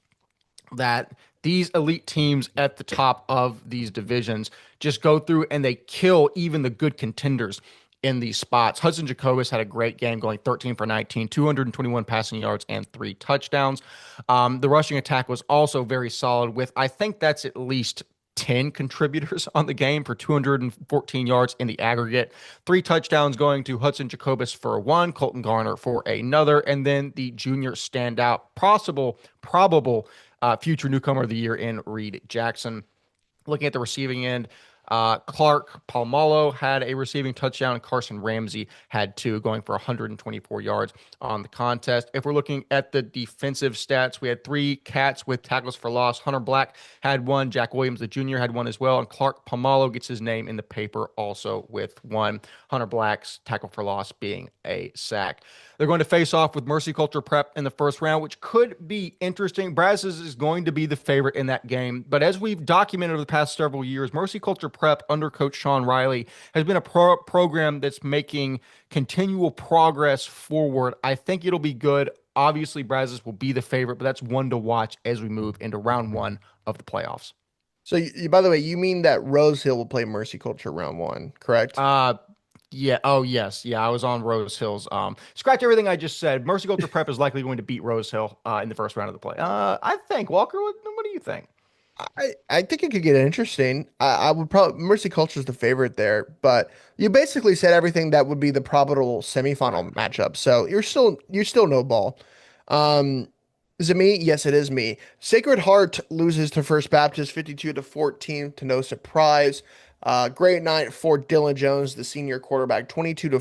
[SPEAKER 1] that these elite teams at the top of these divisions just go through and they kill even the good contenders in these spots. Hudson Jacobus had a great game going 13 for 19, 221 passing yards and 3 touchdowns. The rushing attack was also very solid with, I think that's at least 10 contributors on the game for 214 yards in the aggregate. 3 touchdowns going to Hudson Jacobus for 1, Colton Garner for another, and then the junior standout, probable future newcomer of the year in Reed Jackson. Looking at the receiving end, Clark Palmalo had a receiving touchdown, and Carson Ramsey had 2, going for 124 yards on the contest. If we're looking at the defensive stats, we had 3 Cats with tackles for loss. Hunter Black had 1, Jack Williams, the junior, had 1 as well, and Clark Palmalo gets his name in the paper also with 1. Hunter Black's tackle for loss being a sack. They're going to face off with Mercy Culture Prep in the first round, which could be interesting. Brazos is going to be the favorite in that game. But as we've documented over the past several years, Mercy Culture Prep under Coach Sean Riley has been a program that's making continual progress forward. I think it'll be good. Obviously, Brazos will be the favorite, but that's one to watch as we move into round 1 of the playoffs.
[SPEAKER 3] So, by the way, you mean that Rose Hill will play Mercy Culture round 1, correct?
[SPEAKER 1] Yeah. Oh, yes. Yeah, I was on Rose Hills. Scratch everything I just said. Mercy Culture Prep is likely going to beat Rose Hill in the first round of the play. I think. Walker, what do you think?
[SPEAKER 3] I think it could get interesting. I would probably Mercy Culture is the favorite there, but you basically said everything that would be the probable semifinal matchup. So you're still no ball. Is it me? Yes, it is me. Sacred Heart loses to First Baptist 52-14 to no surprise. Great night for Dylan Jones, the senior quarterback, 22-30,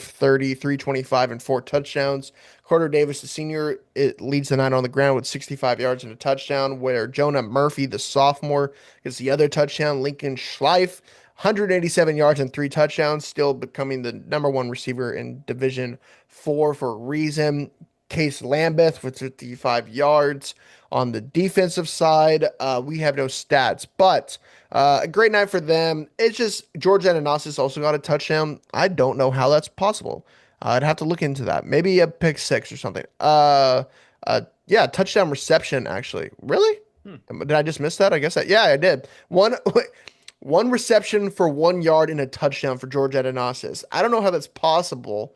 [SPEAKER 3] 325 and 4 touchdowns. Carter Davis, the senior, it leads the night on the ground with 65 yards and a touchdown, where Jonah Murphy, the sophomore, gets the other touchdown. Lincoln Schleif, 187 yards and 3 touchdowns, still becoming the number 1 receiver in Division 4 for a reason. Case Lambeth with 55 yards. On the defensive side, we have no stats, but a great night for them. It's just George Ananasis also got a touchdown. I don't know how that's possible. I'd have to look into that. Maybe a pick 6 or something. Yeah, touchdown reception, actually. Really? Did I just miss that? I guess yeah, I did. One reception for 1 yard and a touchdown for George Ananasis. I don't know how that's possible,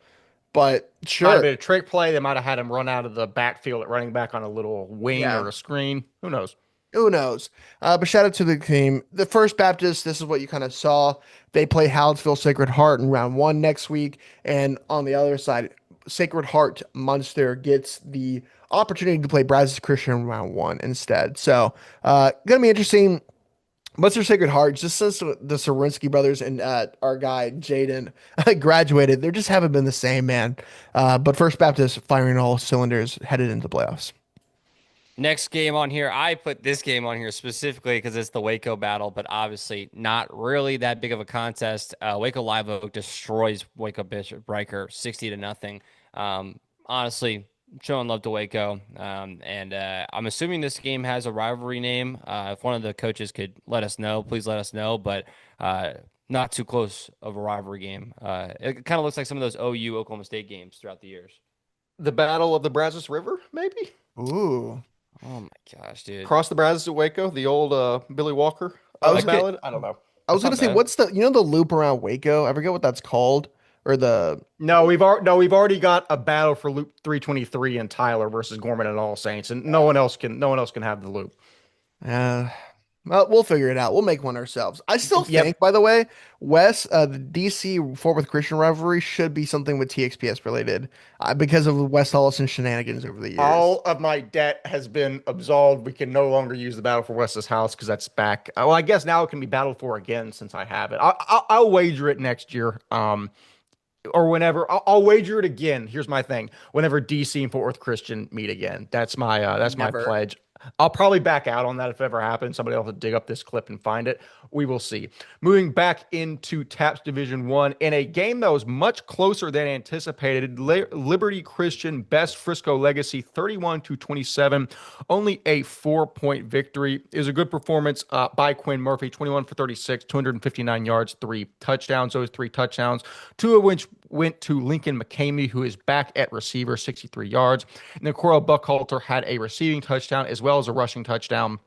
[SPEAKER 3] but
[SPEAKER 1] Might have
[SPEAKER 3] sure.
[SPEAKER 1] been a trick play. They might have had him run out of the backfield at running back on a little wing
[SPEAKER 3] Yeah.
[SPEAKER 1] or a screen. Who knows?
[SPEAKER 3] Who knows? But shout out to the team. The First Baptist, this is what you kind of saw. They play Hallettsville Sacred Heart in round 1 next week. And on the other side, Sacred Heart Munster gets the opportunity to play Brazos Christian in round 1 instead. So, going to be interesting. Munster Sacred Heart, just since the Sarinsky brothers and our guy Jaden graduated, they just haven't been the same, man. But First Baptist firing all cylinders headed into the playoffs.
[SPEAKER 2] Next game on here, I put this game on here specifically because it's the Waco battle, but obviously not really that big of a contest. Waco Live Oak destroys Waco Bishop Riker 60-0. Honestly, showing love to Waco. And I'm assuming this game has a rivalry name. If one of the coaches could let us know, please let us know. But not too close of a rivalry game. It kind of looks like some of those OU Oklahoma State games throughout the years.
[SPEAKER 1] The Battle of the Brazos River, maybe?
[SPEAKER 3] Ooh.
[SPEAKER 2] Oh my gosh, dude.
[SPEAKER 1] Cross the Brazos at Waco, the old Billy Walker
[SPEAKER 3] I was
[SPEAKER 1] ballad? I don't know.
[SPEAKER 3] I was
[SPEAKER 2] That's
[SPEAKER 3] gonna
[SPEAKER 2] not
[SPEAKER 3] say,
[SPEAKER 2] bad.
[SPEAKER 3] what's the loop around Waco? I forget what that's called. Or the
[SPEAKER 1] No, we've already got a battle for Loop 323 in Tyler versus Gorman and All Saints, and no one else can have the loop.
[SPEAKER 3] well, we'll figure it out. We'll make one ourselves. I still
[SPEAKER 1] Yep.
[SPEAKER 3] think, by the way, Wes, the DC Fort Worth Christian rivalry should be something with TXPS related, because of Wes Tolleson shenanigans over the years.
[SPEAKER 1] All of my debt has been absolved. We can no longer use the Battle for Wes's house because that's back. Well, I guess now it can be battled for again since I have it. I'll wager it next year. Or whenever I'll wager it again. Here's my thing: whenever DC and Fort Worth Christian meet again, that's my
[SPEAKER 3] Never.
[SPEAKER 1] pledge. I'll probably back out on that if it ever happens. Somebody else will dig up this clip and find it. We will see. Moving back into TAPS Division One in a game that was much closer than anticipated. Liberty Christian best Frisco Legacy 31-27. Only a 4-point victory. It was a good performance by Quinn Murphy, 21 for 36, 259 yards, 3 touchdowns. Those 3 touchdowns, 2 of which went to Lincoln McCamey, who is back at receiver, 63 yards. And then Coral Buckhalter had a receiving touchdown as well as a rushing touchdown.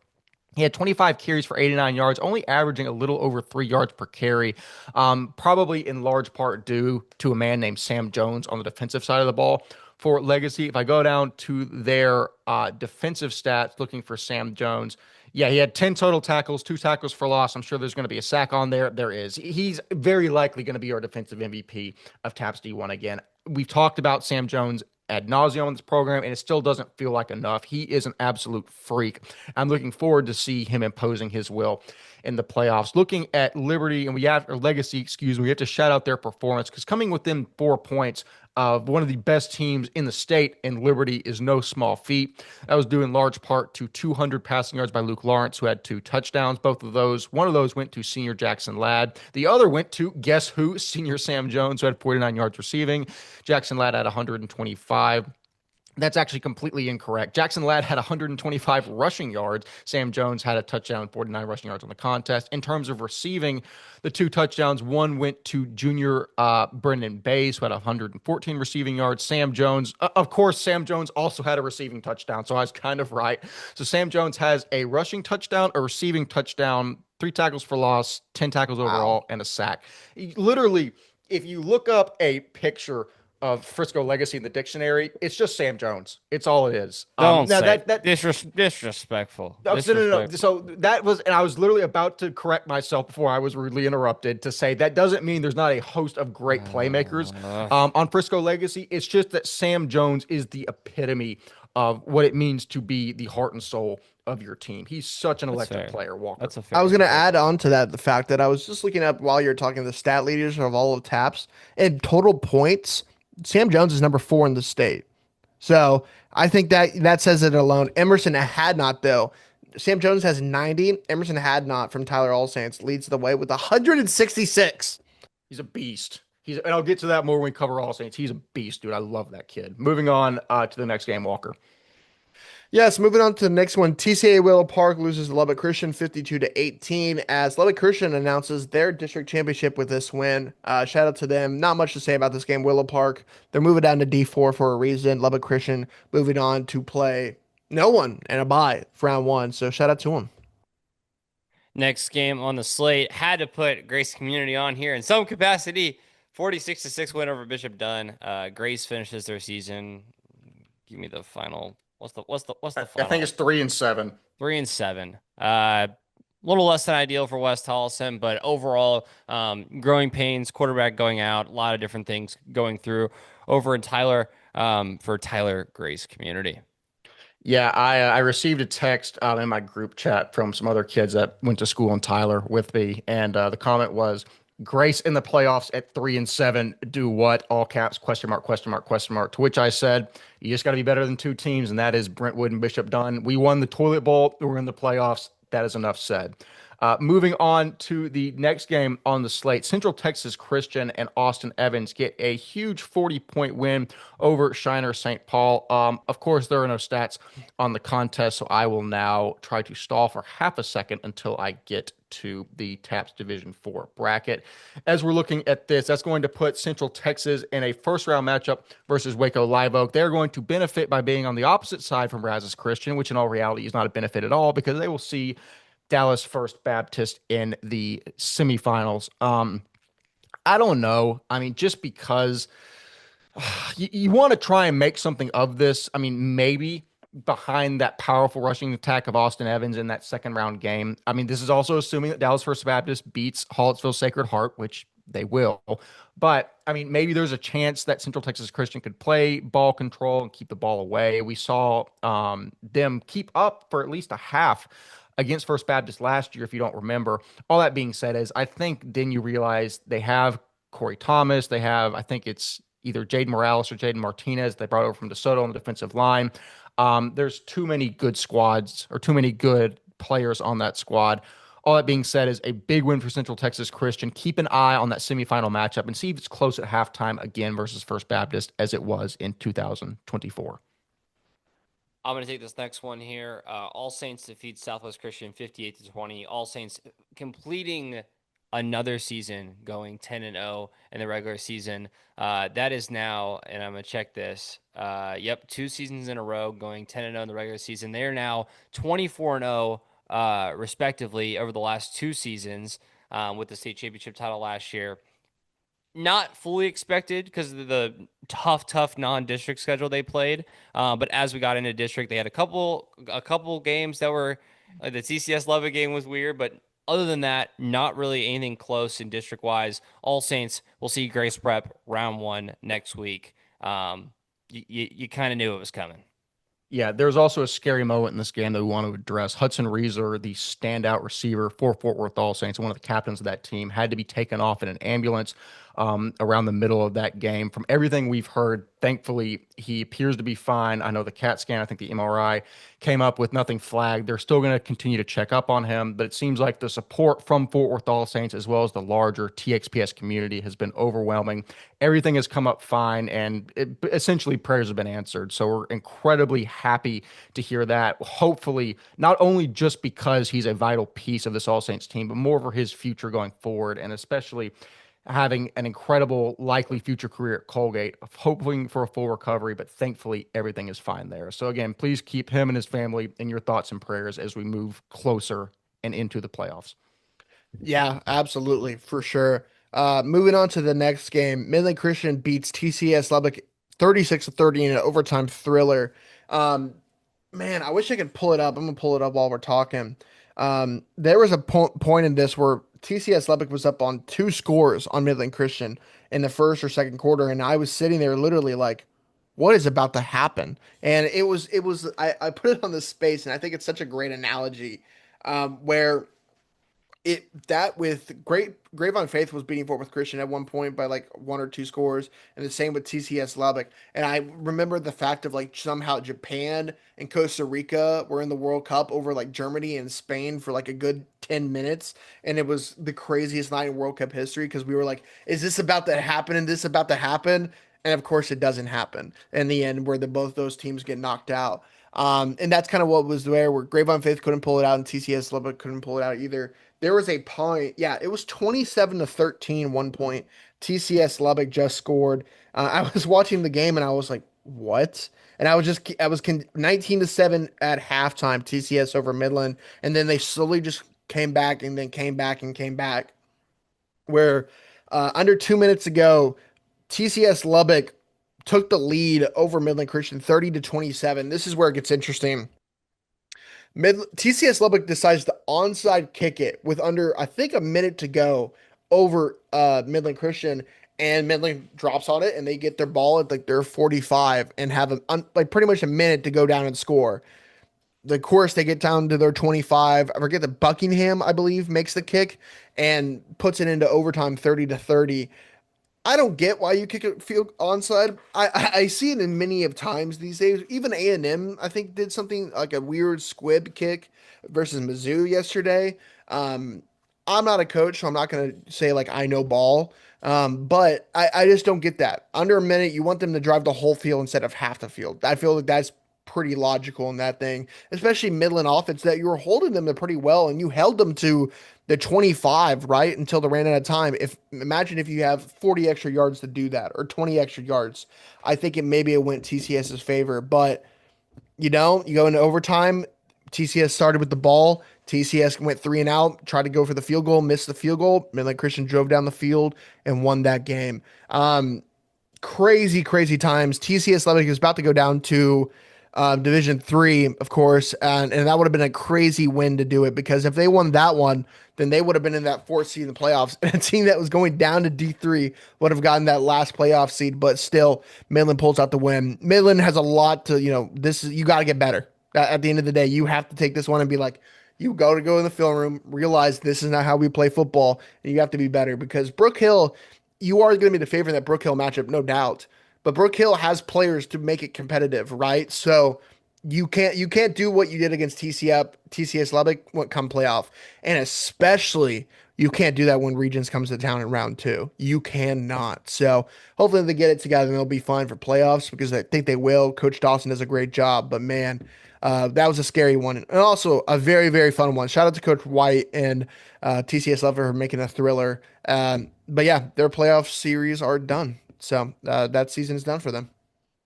[SPEAKER 1] He had 25 carries for 89 yards, only averaging a little over 3 yards per carry, probably in large part due to a man named Sam Jones on the defensive side of the ball. For Legacy, if I go down to their defensive stats looking for Sam Jones, yeah, he had 10 total tackles, 2 tackles for loss. I'm sure there's going to be a sack on there. There is. He's very likely going to be our defensive MVP of TAPS D1 again. We've talked about Sam Jones ad nauseum on this program, and it still doesn't feel like enough. He is an absolute freak. I'm looking forward to see him imposing his will in the playoffs. Looking at Liberty and Legacy, excuse me, we have to shout out their performance because coming within 4 points of one of the best teams in the state in Liberty is no small feat. That was due in large part to 200 passing yards by Luke Lawrence, who had 2 touchdowns. One of those went to senior Jackson Ladd. The other went to, guess who? Senior Sam Jones, who had 49 yards receiving. Jackson Ladd had 125. That's actually completely incorrect. Jackson Ladd had 125 rushing yards. Sam Jones had a touchdown, 49 rushing yards on the contest. In terms of receiving, the 2 touchdowns, one went to junior Brendan Bays, who had 114 receiving yards. Sam Jones, of course, Sam Jones also had a receiving touchdown, so I was kind of right. So Sam Jones has a rushing touchdown, a receiving touchdown, 3 tackles for loss, 10 tackles overall, and a sack. Literally, if you look up a picture of Frisco Legacy in the dictionary, it's just Sam Jones. It's all it is.
[SPEAKER 2] Don't
[SPEAKER 1] Now
[SPEAKER 2] say
[SPEAKER 1] that
[SPEAKER 2] disrespectful.
[SPEAKER 1] no, no. So that was, and I was literally about to correct myself before I was rudely interrupted to say that doesn't mean there's not a host of great playmakers on Frisco Legacy. It's just that Sam Jones is the epitome of what it means to be the heart and soul of your team. He's such an electric player, Walker.
[SPEAKER 2] That's a fair.
[SPEAKER 3] I was going to add on to that the fact that I was just looking up while you're talking the stat leaders of all of TAPS and total points. Sam Jones is number 4 in the state. So I think that says it alone. Emerson Hadnot, though. Sam Jones has 90. Emerson Hadnot from Tyler All Saints leads the way with 166.
[SPEAKER 1] He's a beast. And I'll get to that more when we cover All Saints. He's a beast, dude. I love that kid. Moving on to the next game, Walker.
[SPEAKER 3] Yes, moving on to the next one. TCA Willow Park loses to Lubbock Christian 52-18 as Lubbock Christian announces their district championship with this win. Shout out to them. Not much to say about this game. Willow Park, they're moving down to D4 for a reason. Lubbock Christian moving on to play no one and a bye for round 1. So shout out to them.
[SPEAKER 2] Next game on the slate, had to put Grace Community on here in some capacity. 46-6 win over Bishop Dunn. Grace finishes their season. Give me the final. What's the final?
[SPEAKER 1] I think it's 3-7.
[SPEAKER 2] 3-7. A little less than ideal for Wes Tolleson, but overall, growing pains, quarterback going out, a lot of different things going through over in Tyler for Tyler Grace Community.
[SPEAKER 1] Yeah, I received a text in my group chat from some other kids that went to school in Tyler with me, and the comment was, Grace in the playoffs at 3-7, do what? All caps, question mark, question mark, question mark. To which I said, you just got to be better than 2 teams, and that is Brentwood and Bishop Dunn. We won the toilet bowl. We're in the playoffs. That is enough said. Moving on to the next game on the slate, Central Texas Christian and Austin Evans get a huge 40-point win over Shiner St. Paul. Of course, there are no stats on the contest, so I will now try to stall for half a second until I get to the TAPS Division 4 bracket. As we're looking at this, that's going to put Central Texas in a first-round matchup versus Waco Live Oak. They're going to benefit by being on the opposite side from Brazos Christian, which in all reality is not a benefit at all because they will see Dallas First Baptist in the semifinals. I don't know. I mean, just because you want to try and make something of this. I mean, maybe behind that powerful rushing attack of Austin Evans in that second round game. I mean, this is also assuming that Dallas First Baptist beats Hallettsville Sacred Heart, which they will. But, I mean, maybe there's a chance that Central Texas Christian could play ball control and keep the ball away. We saw them keep up for at least a half against First Baptist last year, if you don't remember. All that being said is I think then you realize they have Corey Thomas. They have, I think it's either Jaden Morales or Jaden Martinez they brought over from DeSoto on the defensive line. There's too many good squads or too many good players on that squad. All that being said, is a big win for Central Texas Christian. Keep an eye on that semifinal matchup and see if it's close at halftime again versus First Baptist as it was in 2024.
[SPEAKER 2] I'm going to take this next one here. All Saints defeat Southwest Christian 58-20. All Saints completing another season going 10-0 in the regular season. That is now, and I'm going to check this. Yep, 2 seasons in a row going 10-0 in the regular season. They are now 24-0 respectively over the last 2 seasons with the state championship title last year. Not fully expected because of the tough non-district schedule they played. But as we got into district, they had a couple games that were the TCS Lubbock game was weird, but other than that, not really anything close in district wise. All Saints will see Grace Prep round 1 next week. You kind of knew it was coming.
[SPEAKER 1] Yeah, there's also a scary moment in this game that we want to address. Hudson Reeser, the standout receiver for Fort Worth All Saints, one of the captains of that team, had to be taken off in an ambulance around the middle of that game. From everything we've heard, thankfully, he appears to be fine. I know the CAT scan, I think the MRI came up with nothing flagged. They're still going to continue to check up on him, but it seems like the support from Fort Worth All Saints as well as the larger TXPS community has been overwhelming. Everything has come up fine, and essentially prayers have been answered. So we're incredibly happy to hear that. Hopefully, not only just because he's a vital piece of this All Saints team, but more for his future going forward, and especially having an incredible likely future career at Colgate, hoping for a full recovery, but thankfully everything is fine there. So again, please keep him and his family in your thoughts and prayers as we move closer and into the playoffs.
[SPEAKER 3] Yeah, absolutely, for sure. Moving on to the next game, Midland Christian beats TCS Lubbock 36-30 in an overtime thriller. Man, I wish I could pull it up. I'm gonna pull it up while we're talking. There was a point in this where TCS Lubbock was up on 2 scores on Midland Christian in the first or second quarter, and I was sitting there literally like, what is about to happen? And I put it on the space, and I think it's such a great analogy, where that with Grapevine Faith was beating Fort Worth Christian at one point by like 1 or 2 scores, and the same with TCS Lubbock. And I remember the fact of like somehow Japan and Costa Rica were in the World Cup over like Germany and Spain for like a good 10 minutes, and it was the craziest night in World Cup history because we were like, is this about to happen? And this about to happen? And of course, it doesn't happen in the end, where both those teams get knocked out. And that's kind of what was there, where Grapevine Faith couldn't pull it out and TCS Lubbock couldn't pull it out either. There was a point, yeah, it was 27-13 one point. TCS Lubbock just scored. I was watching the game and I was like, what? And I was 19-7 at halftime, TCS over Midland, and then they slowly just came back and then came back and came back. Where under 2 minutes ago, TCS Lubbock took the lead over Midland Christian 30-27. This is where it gets interesting. TCS Lubbock decides to onside kick it with under, I think, a minute to go over Midland Christian, and Midland drops on it, and they get their ball at like their 45 and have like pretty much a minute to go down and score. Of course, they get down to their 25. I forget that Buckingham, I believe, makes the kick and puts it into overtime 30-30. I don't get why you kick a field onside. I see it in many of times these days. Even A&M, I think, did something like a weird squib kick versus Mizzou yesterday. I'm not a coach, so I'm not going to say like I know ball. But I just don't get that. Under a minute, you want them to drive the whole field instead of half the field. I feel like that's pretty logical in that thing, especially Midland offense, that you were holding them to pretty well, and you held them to the 25, right, until they ran out of time. Imagine if you have 40 extra yards to do that, or 20 extra yards. I think it went TCS's favor, but you go into overtime. TCS started with the ball. TCS went 3 and out, tried to go for the field goal, missed the field goal. Midland Christian drove down the field and won that game. Crazy times. TCS Lubbock is about to go down to Division 3, of course, and that would have been a crazy win to do it, because if they won that one, then they would have been in that 4th seed in the playoffs. And a team that was going down to D3 would have gotten that last playoff seed, but still, Midland pulls out the win. Midland has a lot to, you got to get better. At the end of the day, you have to take this one and be like, you go in the film room, realize this is not how we play football, and you have to be better, because Brook Hill, you are going to be the favorite in that Brook Hill matchup, no doubt. But Brook Hill has players to make it competitive, right? So You can't do what you did against TCS Lubbock when come playoff, and especially you can't do that when Regents comes to town in round two. You cannot. So hopefully they get it together and they'll be fine for playoffs because I think they will. Coach Dawson does a great job, but man, that was a scary one and also a very very fun one. Shout out to Coach White and TCS Lubbock for making a thriller. But yeah, their playoff series are done. So that season is done for them.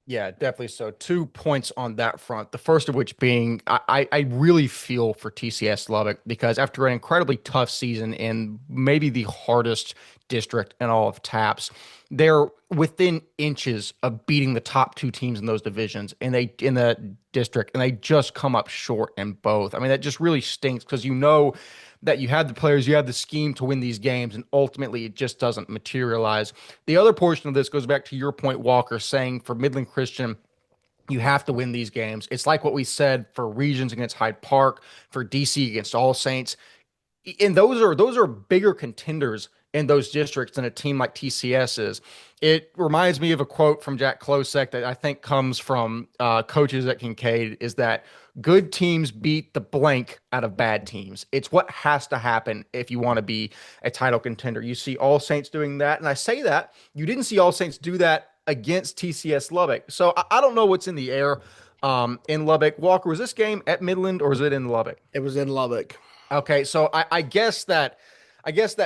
[SPEAKER 1] Yeah, definitely so. 2 points on that front. The first of which being I really feel for TCS Lubbock because after an incredibly tough season in maybe the hardest district in all of TAPS, they're within inches of beating the top two teams in those divisions and they in the district and they just come up short in both. I mean, that just really stinks because you know that you have the players, you have the scheme to win these games, and ultimately it just doesn't materialize. The other portion of this goes back to your point, Walker, saying for Midland Christian, you have to win these games. It's like what we said for Regents against Hyde Park, for DC against All Saints. And those are bigger contenders in those districts than a team like TCS is. It reminds me of a quote from Jack Klosek that I think comes from coaches at Kinkaid is that good teams beat the blank out of bad teams. It's what has to happen if you want to be a title contender. You see All Saints doing that. And I say that you didn't see All Saints do that against TCS Lubbock. So I don't know what's in the air in Lubbock. Walker, was this game at Midland or is it in Lubbock?
[SPEAKER 3] It was in Lubbock.
[SPEAKER 1] Okay, so I guess that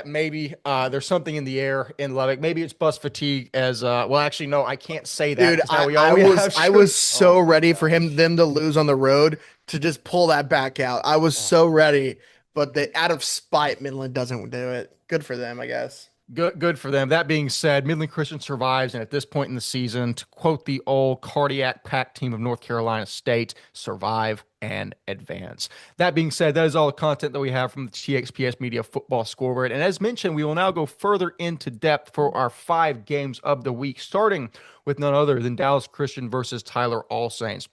[SPEAKER 1] maybe there's something in the air in Lubbock. Maybe it's bus fatigue as well. Actually, no, I can't say that.
[SPEAKER 3] Dude,
[SPEAKER 1] 'Cause now
[SPEAKER 3] I was so ready for them to lose on the road to just pull that back out. I was so ready, but out of spite, Midland doesn't do it. Good for them, I guess.
[SPEAKER 1] Good for them. That being said, Midland Christian survives, and at this point in the season, to quote the old cardiac pack team of North Carolina State, survive and advance. That being said, that is all the content that we have from the TXPS Media Football Scoreboard. And as mentioned, we will now go further into depth for our 5 games of the week, starting with none other than Dallas Christian versus Tyler All Saints.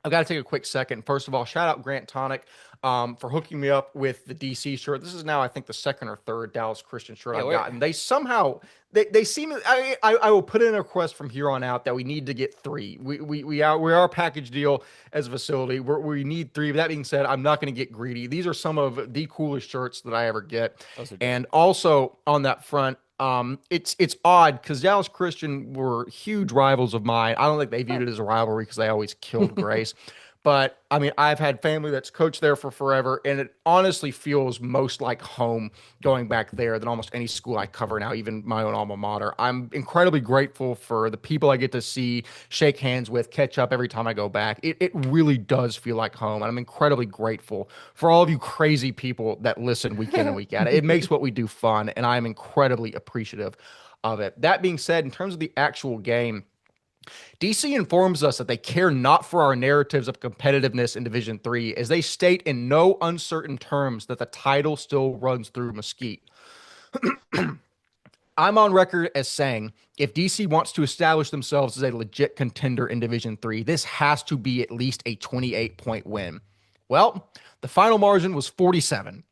[SPEAKER 1] I've got to take a quick second. First of all, shout out Grant Tonic for hooking me up with the DC shirt. This is now, I think, the second or third Dallas Christian shirt I've gotten. They somehow they seem. I will put in a request from here on out that we need to get 3. We are a package deal as a facility. We need 3. That being said, I'm not going to get greedy. These are some of the coolest shirts that I ever get. And also on that front. It's odd because Dallas Christian were huge rivals of mine. I don't think they viewed it as a rivalry because they always killed Grace. But I mean, I've had family that's coached there for forever, and it honestly feels most like home going back there than almost any school I cover now, even my own alma mater. I'm incredibly grateful for the people I get to see, shake hands with, catch up every time I go back. It really does feel like home, and I'm incredibly grateful for all of you crazy people that listen week in and week out. It makes what we do fun, and I'm incredibly appreciative of it. That being said, in terms of the actual game, DC informs us that they care not for our narratives of competitiveness in Division 3 as they state in no uncertain terms that the title still runs through Mesquite. I'm on record as saying if DC wants to establish themselves as a legit contender in Division 3, this has to be at least a 28-point win. Well, the final margin was 47.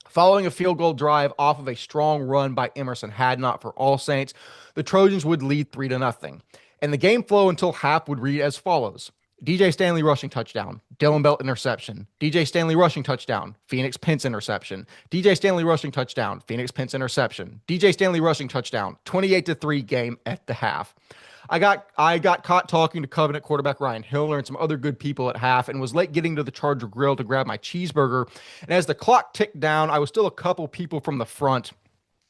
[SPEAKER 1] Following a field goal drive off of a strong run by Emerson Hadnot for All Saints, the Trojans would lead 3-0. And the game flow until half would read as follows. DJ Stanley rushing touchdown, Dylan Belt interception, DJ Stanley rushing touchdown, Phoenix Pence interception, DJ Stanley rushing touchdown, Phoenix Pence interception, DJ Stanley rushing touchdown, 28-3 game at the half. I got caught talking to Covenant quarterback Ryan Hiller and some other good people at half and was late getting to the Charger Grill to grab my cheeseburger. And as the clock ticked down, I was still a couple people from the front.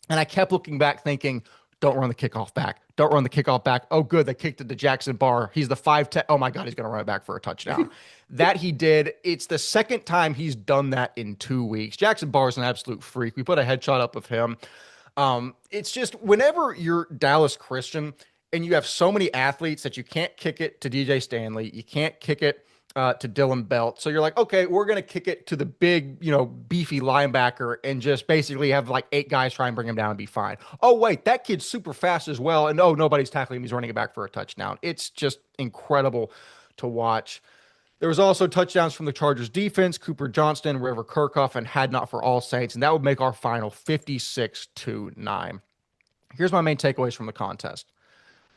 [SPEAKER 1] And I kept looking back thinking, don't run the kickoff back. Don't run the kickoff back. Oh, good. They kicked it to Jackson Barr. He's the 5'10". Oh, my God. He's going to run it back for a touchdown. That he did. It's the second time he's done that in 2 weeks. Jackson Barr is an absolute freak. We put a headshot up of him. It's just whenever you're Dallas Christian and you have so many athletes that you can't kick it to DJ Stanley, you can't kick it to Dylan Belt. So you're like, okay, we're going to kick it to the big, beefy linebacker and just basically have like 8 guys try and bring him down and be fine. Oh, wait, that kid's super fast as well. And nobody's tackling him. He's running it back for a touchdown. It's just incredible to watch. There was also touchdowns from the Chargers defense, Cooper Johnston, River Kirkhoff, and Hadnot for All Saints. And that would make our final 56-9. Here's my main takeaways from the contest.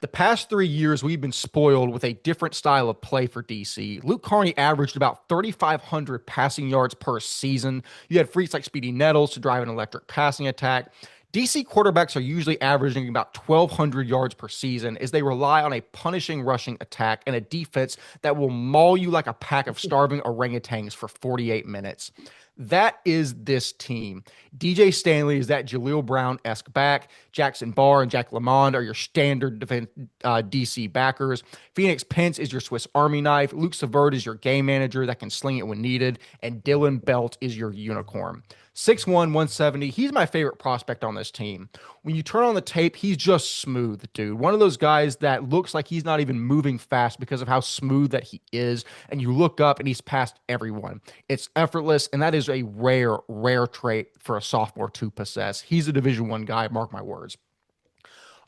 [SPEAKER 1] The past 3 years, we've been spoiled with a different style of play for DC. Luke Carney averaged about 3,500 passing yards per season. You had freaks like Speedy Nettles to drive an electric passing attack. DC quarterbacks are usually averaging about 1,200 yards per season as they rely on a punishing rushing attack and a defense that will maul you like a pack of starving orangutans for 48 minutes. That is this team. DJ Stanley is that Jaleel Brown-esque back. Jackson Barr and Jack Lamond are your standard DC backers. Phoenix Pence is your Swiss Army knife. Luke Savard is your game manager that can sling it when needed. And Dylan Belt is your unicorn. 6'1", 170. He's my favorite prospect on this team. When you turn on the tape, he's just smooth, dude. One of those guys that looks like he's not even moving fast because of how smooth that he is. And you look up and he's past everyone. It's effortless, and that is a rare, rare trait for a sophomore to possess. He's a Division I guy, mark my words.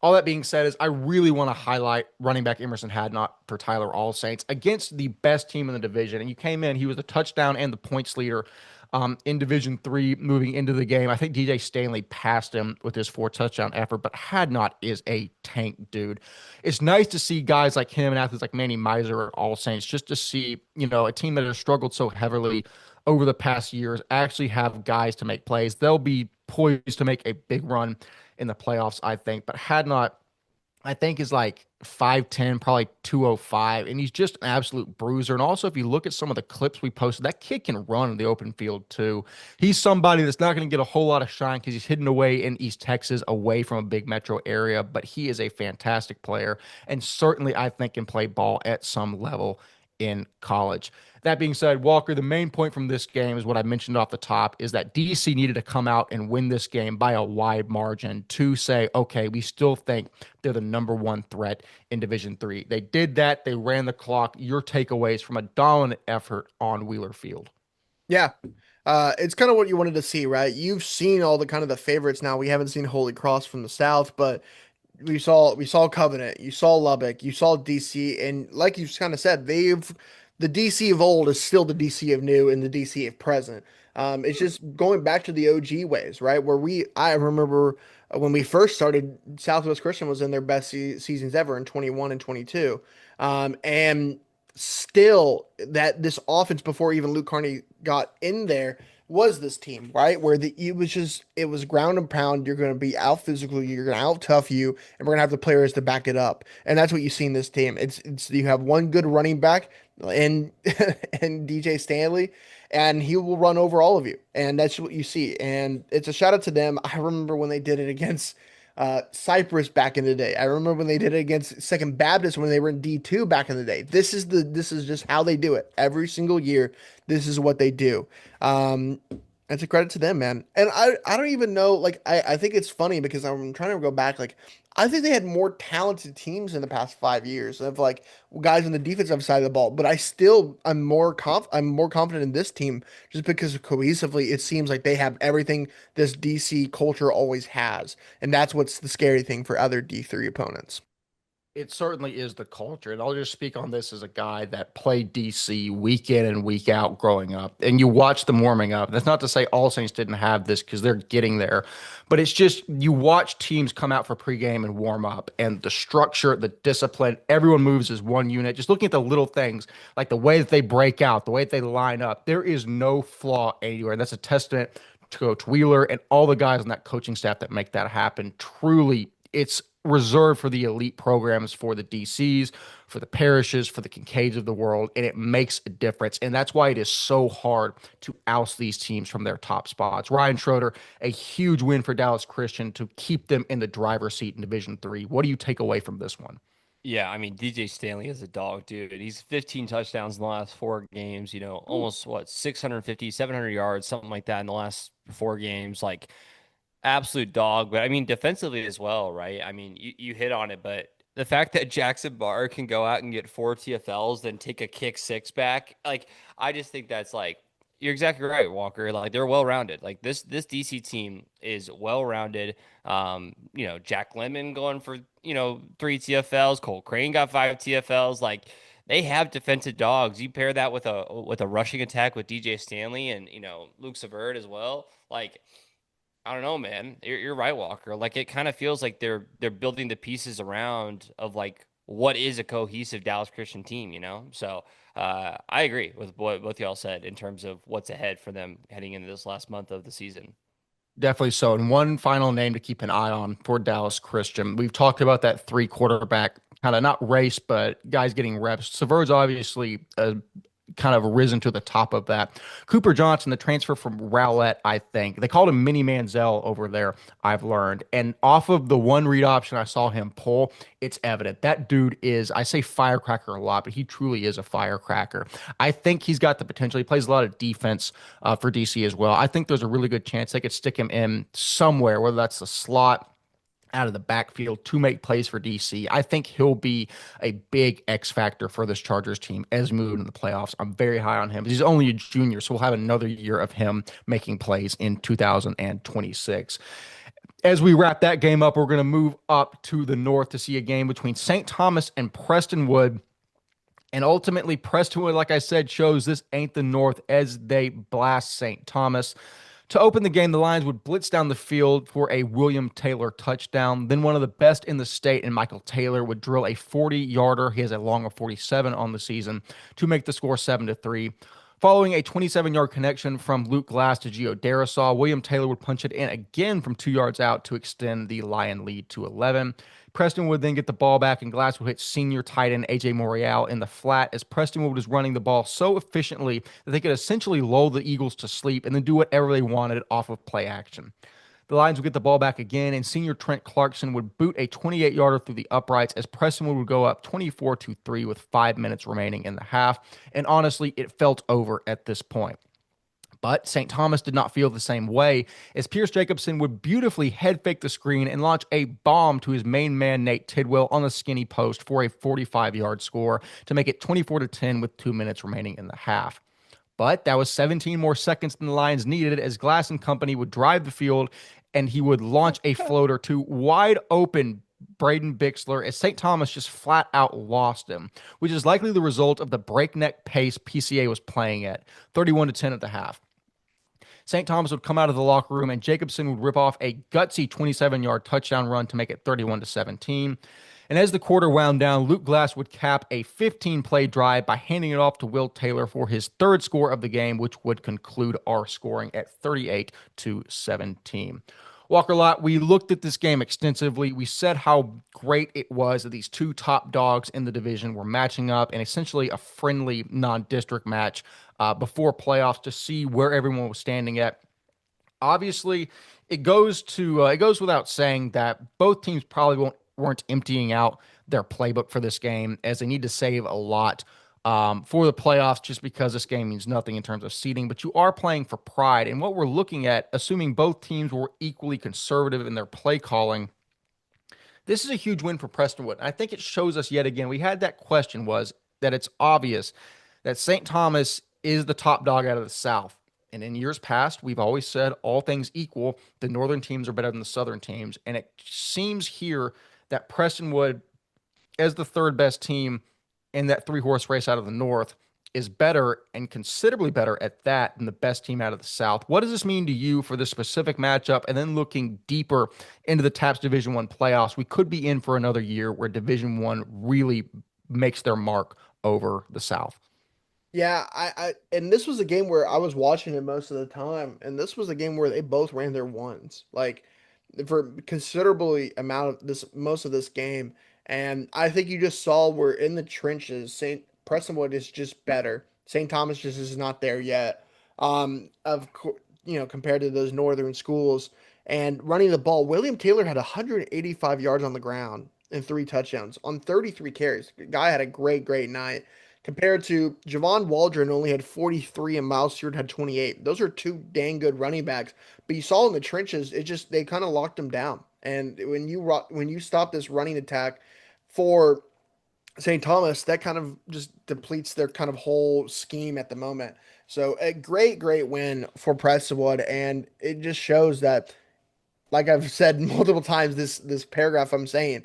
[SPEAKER 1] All that being said is I really want to highlight running back Emerson Hadnot for Tyler All Saints against the best team in the division. And you came in, he was the touchdown and the points leader in Division III moving into the game. I think DJ Stanley passed him with his 4 touchdown effort, but Hadnot is a tank, dude. It's nice to see guys like him and athletes like Manny Miser or All Saints just to see, a team that has struggled so heavily over the past years actually have guys to make plays. They'll be poised to make a big run in the playoffs, I think. But Hadnot, I think, is like 5'10", probably 205, and he's just an absolute bruiser. And also, if you look at some of the clips we posted, that kid can run in the open field too. He's somebody that's not going to get a whole lot of shine because he's hidden away in East Texas, away from a big metro area, but he is a fantastic player and certainly, I think, can play ball at some level in college. That being said, Walker, the main point from this game is what I mentioned off the top, is that DC needed to come out and win this game by a wide margin to say, okay, we still think they're the number one threat in Division III. They did that. They ran the clock. Your takeaways from a dominant effort on Wheeler Field.
[SPEAKER 3] Yeah. It's kind of what you wanted to see, right? You've seen all the kind of the favorites now. We haven't seen Holy Cross from the South, but we saw Covenant, you saw Lubbock, you saw DC, and like you kind of said, the DC of old is still the DC of new and the DC of present. It's just going back to the OG ways, right? I remember when we first started, Southwest Christian was in their best seasons ever in 21 and 22. And still that this offense before even Luke Carney got in there was this team, right? Where it was ground and pound. You're going to be out physical, you're going to out tough you, and we're going to have the players to back it up. And that's what you see in this team. It's you have one good running back and and DJ Stanley, and he will run over all of you. And that's what you see. And it's a shout out to them. I remember when they did it against Cypress back in the day. I remember when they did it against Second Baptist when they were in D2 back in the day. This is just how they do it every single year. This is what they do. It's a credit to them, man. And I don't even know, like, I think it's funny because I'm trying to go back, like, I think they had more talented teams in the past 5 years of like guys on the defensive side of the ball, but I'm more confident in this team just because cohesively it seems like they have everything this DC culture always has. And that's what's the scary thing for other D3 opponents.
[SPEAKER 1] It certainly is the culture. And I'll just speak on this as a guy that played DC week in and week out growing up. And you watch them warming up. That's not to say All Saints didn't have this because they're getting there. But it's just you watch teams come out for pregame and warm up and the structure, the discipline, everyone moves as one unit. Just looking at the little things like the way that they break out, the way that they line up, there is no flaw anywhere. And that's a testament to Coach Wheeler and all the guys on that coaching staff that make that happen. Truly, it's reserved for the elite programs, for the DCs, for the parishes, for the Kinkaids of the world, and it makes a difference. And that's why it is so hard to oust these teams from their top spots. Ryan Schroeder, a huge win for Dallas Christian to keep them in the driver's seat in Division III. What do you take away from this one?
[SPEAKER 2] Yeah, I mean, DJ Stanley is a dog, dude. He's 15 touchdowns in the last 4 games, almost 650, 700 yards, something like that in the last 4 games. Like, absolute dog. But I mean, defensively as well, right? I mean, you hit on it, but the fact that Jackson Barr can go out and get 4 TFLs, then take a kick 6 back, like, I just think that's like, you're exactly right, Walker. Like, they're well rounded. Like, this DC team is well rounded. Jack Lemon going for 3 TFLs. Cole Crane got 5 TFLs. Like, they have defensive dogs. You pair that with a rushing attack with DJ Stanley and Luke Savard as well. Like, I don't know, man. You're right, Walker. Like it kind of feels like they're building the pieces around of like what is a cohesive Dallas Christian team, you know? So I agree with what both y'all said in terms of what's ahead for them heading into this last month of the season.
[SPEAKER 1] Definitely so. And one final name to keep an eye on for Dallas Christian. We've talked about that three quarterback kind of not race, but guys getting reps. Sever's obviously kind of risen to the top of that. Cooper Johnson, the transfer from Rowlett, I think. They called him Mini Manziel over there, I've learned. And off of the one read option I saw him pull, it's evident. That dude is, I say firecracker a lot, but he truly is a firecracker. I think he's got the potential. He plays a lot of defense for DC as well. I think there's a really good chance they could stick him in somewhere, whether that's the slot, out of the backfield to make plays for DC. I think he'll be a big X factor for this Chargers team as we move into the playoffs. I'm very high on him. He's only a junior, so we'll have another year of him making plays in 2026. As we wrap that game up, we're going to move up to the north to see a game between St. Thomas and Prestonwood. And ultimately, Prestonwood, like I said, shows this ain't the North as they blast St. Thomas. To open the game, the Lions would blitz down the field for a William Taylor touchdown. Then one of the best in the state, and Michael Taylor, would drill a 40-yarder. He has a long of 47 on the season to make the score 7-3. Following a 27-yard connection from Luke Glass to Gio Darisaw, William Taylor would punch it in again from 2 yards out to extend the Lion lead to 11. Preston would then get the ball back, and Glass would hit senior tight end A.J. Morial in the flat as Prestonwood was running the ball so efficiently that they could essentially lull the Eagles to sleep and then do whatever they wanted off of play action. The Lions would get the ball back again, and senior Trent Clarkson would boot a 28-yarder through the uprights as Prestonwood would go up 24-3 with 5 minutes remaining in the half. And honestly, it felt over at this point. But St. Thomas did not feel the same way as Pierce Jacobson would beautifully head fake the screen and launch a bomb to his main man, Nate Tidwell, on the skinny post for a 45-yard score to make it 24-10 with 2 minutes remaining in the half. But that was 17 more seconds than the Lions needed as Glass and company would drive the field and he would launch a floater to wide open Braden Bixler as St. Thomas just flat out lost him, which is likely the result of the breakneck pace PCA was playing at, 31-10 at the half. St. Thomas would come out of the locker room and Jacobson would rip off a gutsy 27-yard touchdown run to make it 31-17. And as the quarter wound down, Luke Glass would cap a 15-play drive by handing it off to Will Taylor for his third score of the game, which would conclude our scoring at 38-17. Walker Lott, we looked at this game extensively. We said how great it was that these two top dogs in the division were matching up in essentially a friendly non-district match before playoffs to see where everyone was standing at. Obviously, it goes without saying that both teams probably weren't emptying out their playbook for this game as they need to save a lot for the playoffs just because this game means nothing in terms of seeding, but you are playing for pride. And what we're looking at, assuming both teams were equally conservative in their play calling, this is a huge win for Prestonwood. I think it shows us yet again, we had that question was that it's obvious that St. Thomas is the top dog out of the South. And in years past, we've always said all things equal, the northern teams are better than the southern teams. And it seems here that Prestonwood, as the third best team in that three-horse race out of the North, is better and considerably better at that than the best team out of the South. What does this mean to you for this specific matchup? And then looking deeper into the TAPS Division I playoffs, we could be in for another year where Division I really makes their mark over the South.
[SPEAKER 3] Yeah, and this was a game where I was watching it most of the time, and this was a game where they both ran their ones, like for considerably amount of this most of this game. And I think you just saw we're in the trenches. St. Prestonwood is just better. St. Thomas just is not there yet. Compared to those northern schools and running the ball, William Taylor had 185 yards on the ground and 3 touchdowns on 33 carries. The guy had a great night. Compared to Javon Waldron only had 43 and Miles Stewart had 28. Those are two dang good running backs. But you saw in the trenches, they kind of locked them down. And when you stop this running attack for St. Thomas, that kind of just depletes their kind of whole scheme at the moment. So a great win for Prestonwood, and it just shows that, like I've said multiple times, this paragraph I'm saying,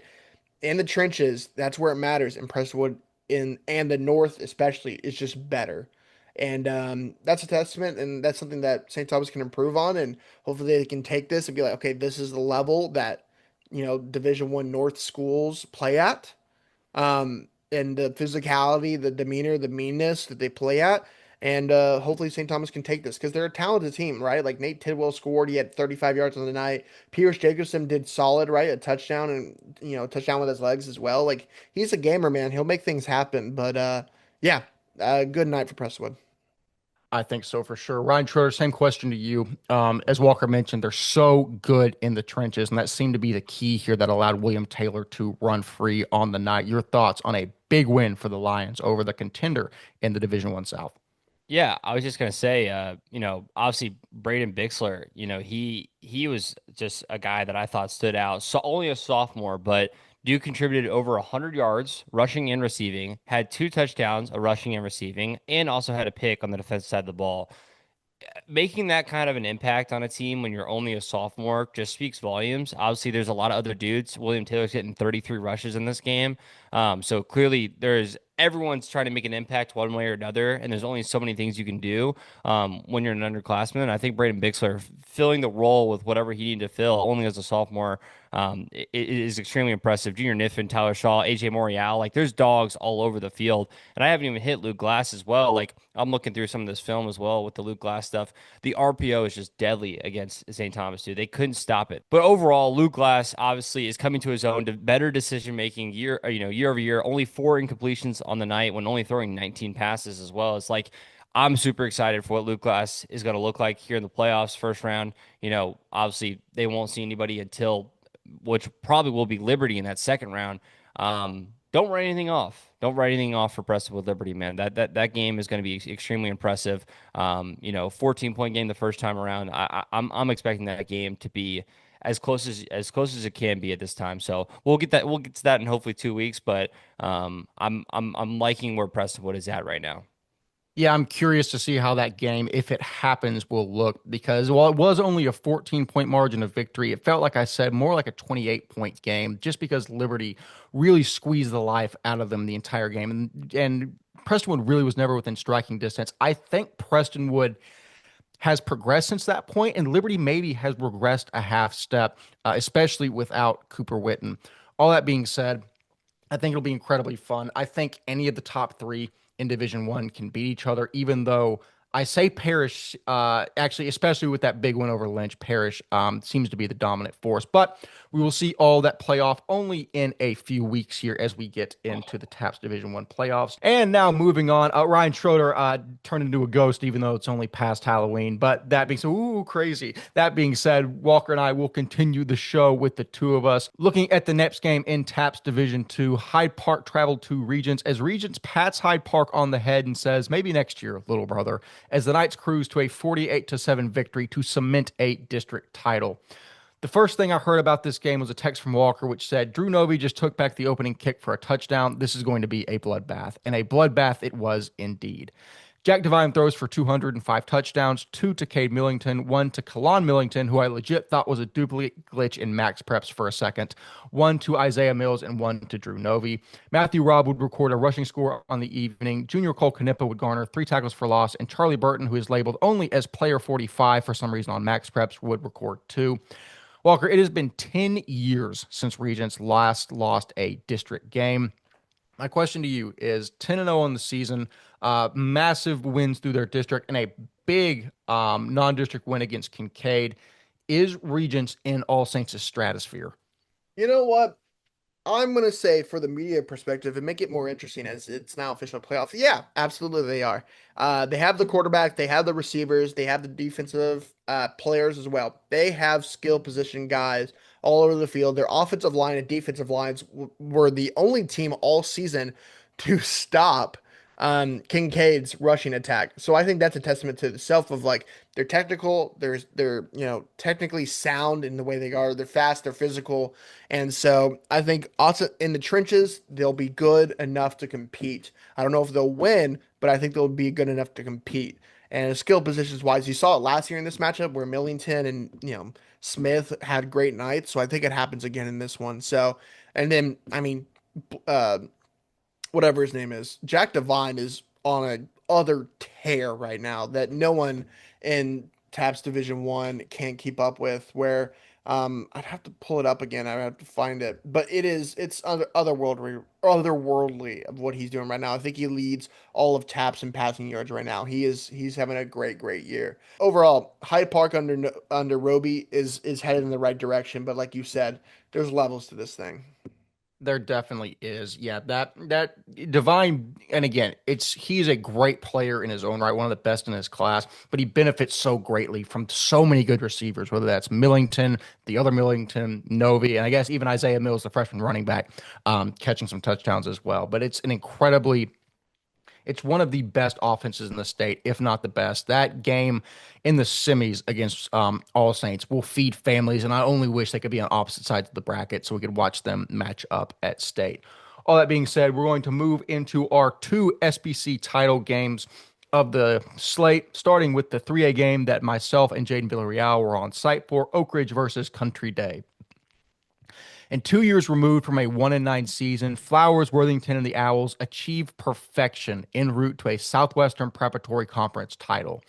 [SPEAKER 3] in the trenches, that's where it matters. And Prestonwood and the North especially is just better. And that's a testament, and that's something that St. Thomas can improve on, and hopefully they can take this and be like, okay, this is the level that Division One North schools play at, and the physicality, the demeanor, the meanness that they play at. And hopefully St. Thomas can take this because they're a talented team, right? Like Nate Tidwell scored, he had 35 yards on the night. Pierce Jacobson did solid, right? A touchdown and touchdown with his legs as well. Like he's a gamer, man. He'll make things happen. But yeah, good night for Prestonwood.
[SPEAKER 1] I think so for sure. Ryan Schroeder, same question to you. As Walker mentioned, they're so good in the trenches, and that seemed to be the key here that allowed William Taylor to run free on the night. Your thoughts on a big win for the Lions over the contender in the Division One South?
[SPEAKER 2] Yeah, I was just gonna say, obviously Braden Bixler, he was just a guy that I thought stood out. So only a sophomore, but Duke contributed over 100 yards rushing and receiving, had two touchdowns, a rushing and receiving, and also had a pick on the defensive side of the ball. Making that kind of an impact on a team when you're only a sophomore just speaks volumes. Obviously, there's a lot of other dudes. William Taylor's getting 33 rushes in this game. So clearly, everyone's trying to make an impact one way or another, and there's only so many things you can do when you're an underclassman. And I think Braden Bixler filling the role with whatever he needed to fill, only as a sophomore, it is extremely impressive. Junior Niffin, Tyler Shaw, AJ Morial, like there's dogs all over the field. And I haven't even hit Luke Glass as well. Like I'm looking through some of this film as well with the Luke Glass stuff. The RPO is just deadly against St. Thomas, dude. They couldn't stop it. But overall, Luke Glass obviously is coming to his own, to better decision making year over year. Only 4 incompletions on the night when only throwing 19 passes as well. It's like I'm super excited for what Luke Glass is going to look like here in the playoffs, first round. Obviously they won't see anybody until, which probably will be Liberty in that second round. Don't write anything off. Don't write anything off for Prestonwood Liberty, man. That game is going to be extremely impressive. 14-point game the first time around. I'm expecting that game to be as close as it can be at this time. So we'll get to that in hopefully 2 weeks. But I'm liking where Prestonwood is at right now.
[SPEAKER 1] Yeah, I'm curious to see how that game, if it happens, will look because while it was only a 14-point margin of victory, it felt like I said more like a 28-point game just because Liberty really squeezed the life out of them the entire game. And Prestonwood really was never within striking distance. I think Prestonwood has progressed since that point, and Liberty maybe has regressed a half step, especially without Cooper Witten. All that being said, I think it'll be incredibly fun. I think any of the top three in Division One can beat each other, even though I say Parrish, actually, especially with that big win over Lynch, Parrish seems to be the dominant force. But we will see all that playoff only in a few weeks here as we get into the TAPS Division One playoffs. And now moving on, Ryan Schroeder turned into a ghost, even though it's only past Halloween. But that being said, ooh, crazy. That being said, Walker and I will continue the show with the two of us. Looking at the next game in TAPS Division Two, Hyde Park traveled to Regents as Regents pats Hyde Park on the head and says, maybe next year, little brother, as the Knights cruise to a 48-7 victory to cement a district title. The first thing I heard about this game was a text from Walker, which said, Drew Novy just took back the opening kick for a touchdown. This is going to be a bloodbath. And a bloodbath it was indeed. Jack Devine throws for 205 touchdowns, 2 to Cade Millington, 1 to Kalon Millington, who I legit thought was a duplicate glitch in Max Preps for a second, 1 to Isaiah Mills, and 1 to Drew Novy. Matthew Robb would record a rushing score on the evening. Junior Cole Canepa would garner 3 tackles for loss, and Charlie Burton, who is labeled only as player 45 for some reason on Max Preps, would record 2. Walker, it has been 10 years since Regents last lost a district game. My question to you is 10-0 on the season, massive wins through their district, and a big non-district win against Kinkaid. Is Regents in All Saints' stratosphere?
[SPEAKER 3] You know what? I'm going to say for the media perspective and make it more interesting as it's now official playoffs. Yeah, absolutely they are. They have the quarterback, they have the receivers, they have the defensive players as well. They have skill position guys all over the field. Their offensive line and defensive lines were the only team all season to stop Kinkaid's rushing attack. So I think that's a testament to the self of like they're technical, they're technically sound in the way they are. They're fast, they're physical, and so I think also in the trenches they'll be good enough to compete. I don't know if they'll win, but I think they'll be good enough to compete. And skill positions wise, you saw it last year in this matchup where Millington and Smith had great nights. So I think it happens again in this one. So and then whatever his name is, Jack Devine is on other tear right now that no one in Taps Division One can't keep up with. Where I'd have to pull it up again. I have to find it, but it's otherworldly of what he's doing right now. I think he leads all of Taps in passing yards right now. He's having a great year. Overall, Hyde Park under Roby is headed in the right direction, but like you said, there's levels to this thing.
[SPEAKER 1] There definitely is. Yeah, that Divine, and again, he's a great player in his own right, one of the best in his class, but he benefits so greatly from so many good receivers, whether that's Millington, the other Millington, Novi, and I guess even Isaiah Mills, the freshman running back, catching some touchdowns as well. But it's one of the best offenses in the state, if not the best. That game in the semis against All Saints will feed families, and I only wish they could be on opposite sides of the bracket so we could watch them match up at state. All that being said, we're going to move into our two SPC title games of the slate, starting with the 3A game that myself and Jaden Villarreal were on site for, Oakridge versus Country Day. And 2 years removed from a 1-9 season, Flowers, Worthington, and the Owls achieved perfection en route to a Southwestern Preparatory Conference title.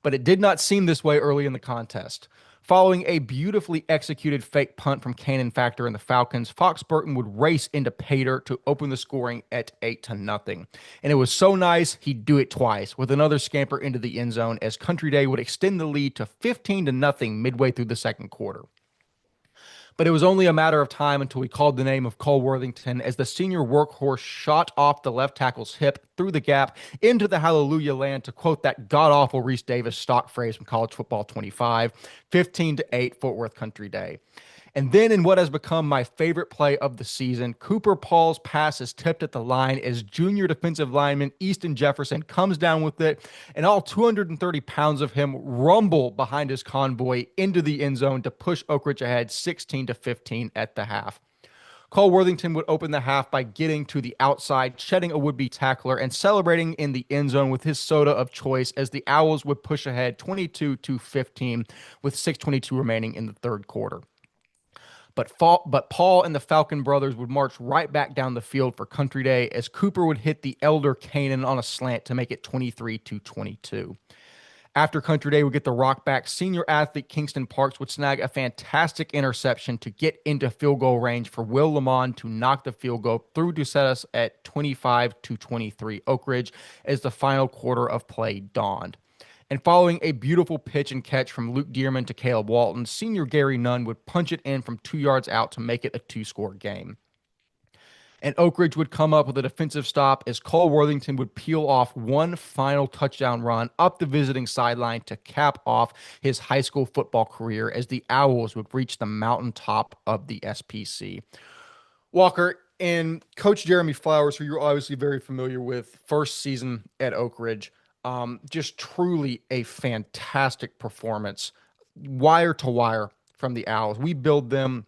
[SPEAKER 1] But it did not seem this way early in the contest. Following a beautifully executed fake punt from Cannon Factor and the Falcons, Fox Burton would race into Pater to open the scoring at 8-0. And it was so nice, he'd do it twice, with another scamper into the end zone as Country Day would extend the lead to 15-0 midway through the second quarter. But it was only a matter of time until we called the name of Cole Worthington as the senior workhorse shot off the left tackle's hip through the gap into the hallelujah land, to quote that god-awful Reese Davis stock phrase from College Football 25, 15-8 Fort Worth Country Day. And then in what has become my favorite play of the season, Cooper Paul's pass is tipped at the line as junior defensive lineman Easton Jefferson comes down with it, and all 230 pounds of him rumble behind his convoy into the end zone to push Oakridge ahead 16-15 at the half. Cole Worthington would open the half by getting to the outside, shedding a would-be tackler, and celebrating in the end zone with his soda of choice as the Owls would push ahead 22-15 with 6:22 remaining in the third quarter. But Paul and the Falcon brothers would march right back down the field for Country Day as Cooper would hit the elder Canaan on a slant to make it 23-22. After Country Day would get the rock back, senior athlete Kingston Parks would snag a fantastic interception to get into field goal range for Will Lamont to knock the field goal through to set us at 25-23 Oakridge as the final quarter of play dawned. And following a beautiful pitch and catch from Luke Dearman to Caleb Walton, senior Gary Nunn would punch it in from 2 yards out to make it a 2-score game. And Oakridge would come up with a defensive stop as Cole Worthington would peel off one final touchdown run up the visiting sideline to cap off his high school football career as the Owls would reach the mountaintop of the SPC. Walker, and Coach Jeremy Flowers, who you're obviously very familiar with, first season at Oakridge, just truly a fantastic performance, wire to wire from the Owls. We billed them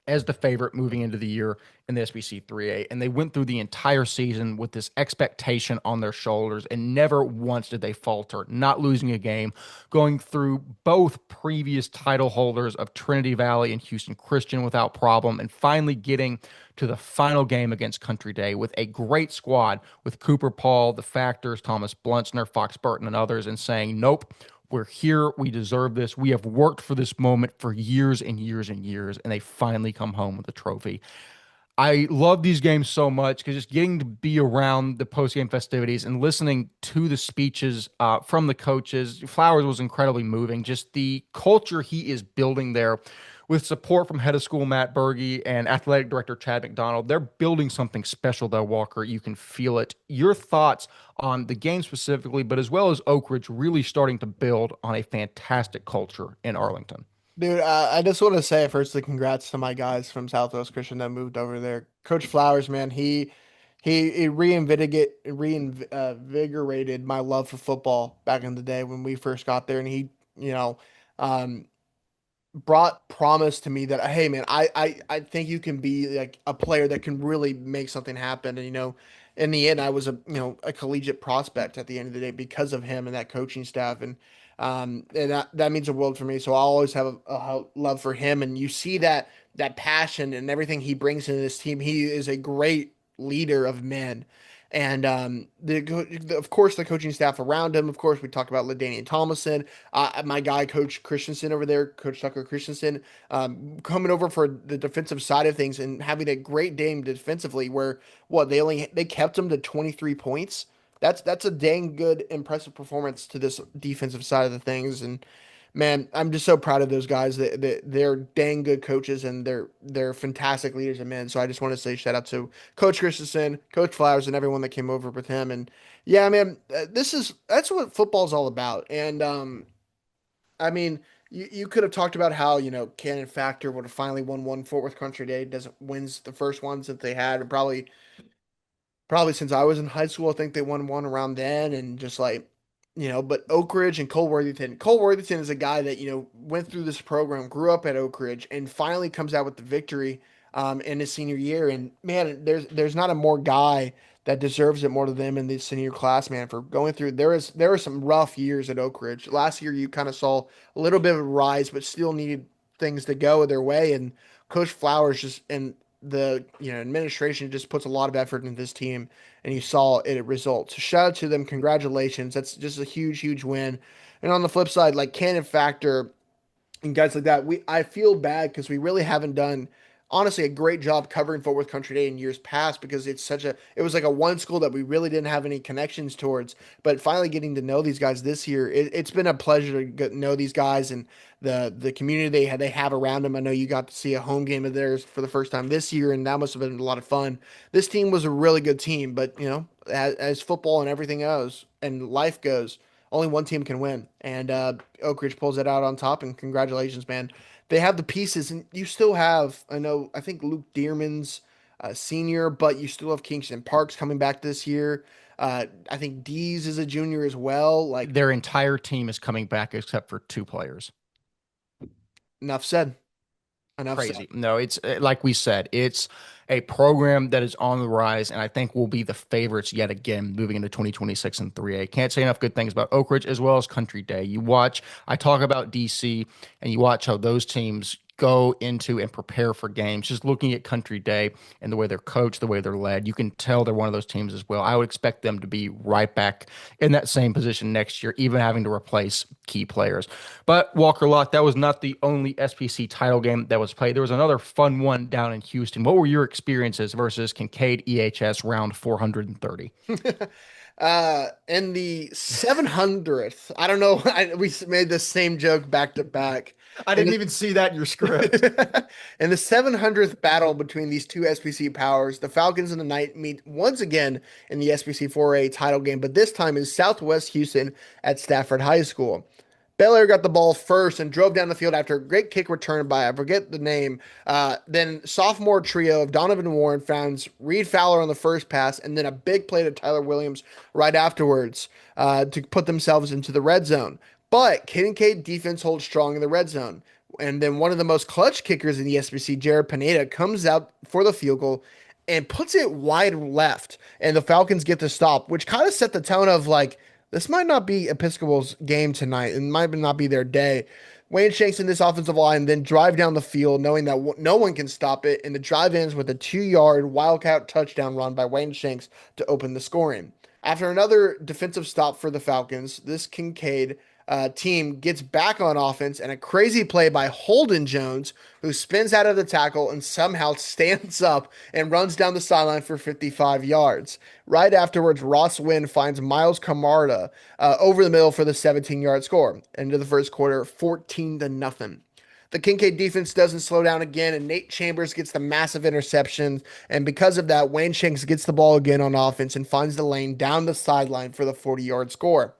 [SPEAKER 1] as the favorite moving into the year in the SPC 3A, and they went through the entire season with this expectation on their shoulders, and never once did they falter, not losing a game, going through both previous title holders of Trinity Valley and Houston Christian without problem, and finally getting to the final game against Country Day with a great squad with Cooper Paul, the Factors, Thomas Bluntsner, Fox Burton, and others, and saying, nope, we're here. We deserve this. We have worked for this moment for years and years and years, and they finally come home with a trophy. I love these games so much because just getting to be around the post-game festivities and listening to the speeches from the coaches, Flowers was incredibly moving. Just the culture he is building there with support from head of school Matt Berge and athletic director Chad McDonald. They're building something special there, Walker. You can feel it. Your thoughts on the game specifically, but as well as Oakridge really starting to build on a fantastic culture in Arlington.
[SPEAKER 3] Dude, I just want to say firstly, congrats to my guys from Southwest Christian that moved over there. Coach Flowers, man, he reinvigorated my love for football back in the day when we first got there, and he, um, brought promise to me that, hey, man, I think you can be like a player that can really make something happen. And in the end, I was a collegiate prospect at the end of the day because of him and that coaching staff, and that means the world for me. So I always have a love for him, and you see that passion and everything he brings into this team. He is a great leader of men, And of course, the coaching staff around him. Of course, we talked about LaDainian Tomlinson, my guy, Coach Christensen over there, Coach Tucker Christensen, coming over for the defensive side of things and having a great game defensively. Where what they kept him to 23 points. That's a dang good, impressive performance to this defensive side of the things. And man, I'm just so proud of those guys. They're dang good coaches and they're fantastic leaders of men. So I just want to say shout out to Coach Christensen, Coach Flowers, and everyone that came over with him. And yeah, man, that's what football's all about. And I mean, you could have talked about how Cannon Factor would have finally won one Fort Worth Country Day. Doesn't wins the first ones that they had, and probably since I was in high school. I think they won one around then, and just like, but Oakridge and Cole Worthington. Cole Worthington is a guy that, went through this program, grew up at Oakridge, and finally comes out with the victory in his senior year. And man, there's not a more guy that deserves it more than them in the senior class, man, for going through. There were some rough years at Oakridge. Last year, you kind of saw a little bit of a rise, but still needed things to go their way. And Coach Flowers just and the administration just puts a lot of effort into this team, and you saw it results. So shout out to them, congratulations. That's just a huge win. And on the flip side, like Cannon Factor and guys like that, I feel bad because we really haven't done honestly a great job covering Fort Worth Country Day in years past, because it was like a one school that we really didn't have any connections towards. But finally getting to know these guys this year, it's been a pleasure to know these guys and the community they have around them. I know you got to see a home game of theirs for the first time this year, and that must have been a lot of fun. This team was a really good team, but as football and everything goes and life goes, only one team can win, and Oak Ridge pulls it out on top. And congratulations, man. They have the pieces, and you still have. I think Luke Dearman's senior, but you still have Kingston Parks coming back this year. I think Dees is a junior as well. Like,
[SPEAKER 1] Their entire team is coming back except for two players.
[SPEAKER 3] enough said. Enough said.
[SPEAKER 1] Crazy. No, it's like we said, it's a program that is on the rise, and I think will be the favorites yet again moving into 2026 and 3A. Can't say enough good things about Oak Ridge as well as Country Day. I talk about DC, and you watch how those teams go into and prepare for games. Just looking at Country Day and the way they're coached, the way they're led, you can tell they're one of those teams as well. I would expect them to be right back in that same position next year, even having to replace key players. But Walker Lott, that was not the only SPC title game that was played. There was another fun one down in Houston. What were your experiences versus Kinkaid EHS round 430?
[SPEAKER 3] In the 700th, I don't know. We made the same joke back to back.
[SPEAKER 1] I didn't even see that in your script.
[SPEAKER 3] In the 700th battle between these two SPC powers, the Falcons and the Knight meet once again in the SPC 4A title game, but this time in Southwest Houston at Stafford High School. Belair got the ball first and drove down the field after a great kick return by, I forget the name, then sophomore trio of Donovan Warren founds Reed Fowler on the first pass, and then a big play to Tyler Williams right afterwards to put themselves into the red zone. But Kinkaid defense holds strong in the red zone. And then one of the most clutch kickers in the SBC, Jared Pineda, comes out for the field goal and puts it wide left. And the Falcons get the stop, which kind of set the tone of like, this might not be Episcopal's game tonight. It might not be their day. Wayne Shanks in this offensive line then drive down the field knowing that no one can stop it. And the drive ends with a 2-yard wildcat touchdown run by Wayne Shanks to open the scoring. After another defensive stop for the Falcons, this Kinkaid team gets back on offense, and a crazy play by Holden Jones, who spins out of the tackle and somehow stands up and runs down the sideline for 55 yards. Right afterwards, Ross Wynn finds Miles Camarda over the middle for the 17-yard score. Into the first quarter, 14-0. The Kinkaid defense doesn't slow down again, and Nate Chambers gets the massive interception. And because of that, Wayne Shanks gets the ball again on offense and finds the lane down the sideline for the 40-yard score.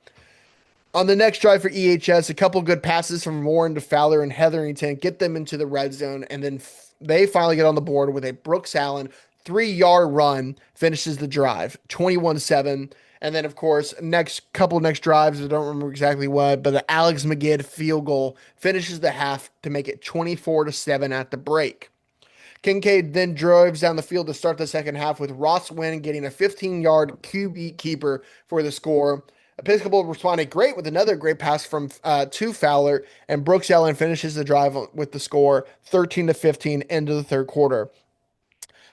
[SPEAKER 3] On the next drive for EHS, a couple good passes from Warren to Fowler and Hetherington get them into the red zone, and then they finally get on the board with a Brooks Allen 3-yard run, finishes the drive, 21-7. And then, of course, next drives, I don't remember exactly what, but the Alex McGinn field goal finishes the half to make it 24-7 at the break. Kinkaid then drives down the field to start the second half with Ross Wynn getting a 15-yard QB keeper for the score. Episcopal responded great with another great pass from to Fowler, and Brooks Allen finishes the drive with the score 13-15 into the third quarter.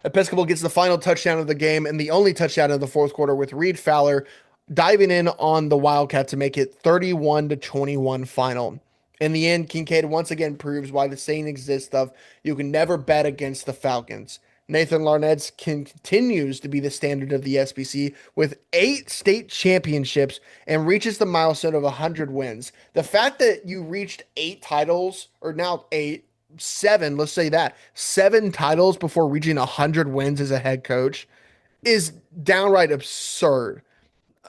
[SPEAKER 3] Episcopal gets the final touchdown of the game and the only touchdown of the fourth quarter with Reed Fowler diving in on the Wildcat to make it 31-21 final. In the end, Kinkaid once again proves why the saying exists of you can never bet against the Falcons. Nathan Larned continues to be the standard of the SPC with 8 state championships and reaches the milestone of 100 wins. The fact that you reached 8 titles, or now 8, 7, let's say that, 7 titles before reaching 100 wins as a head coach is downright absurd.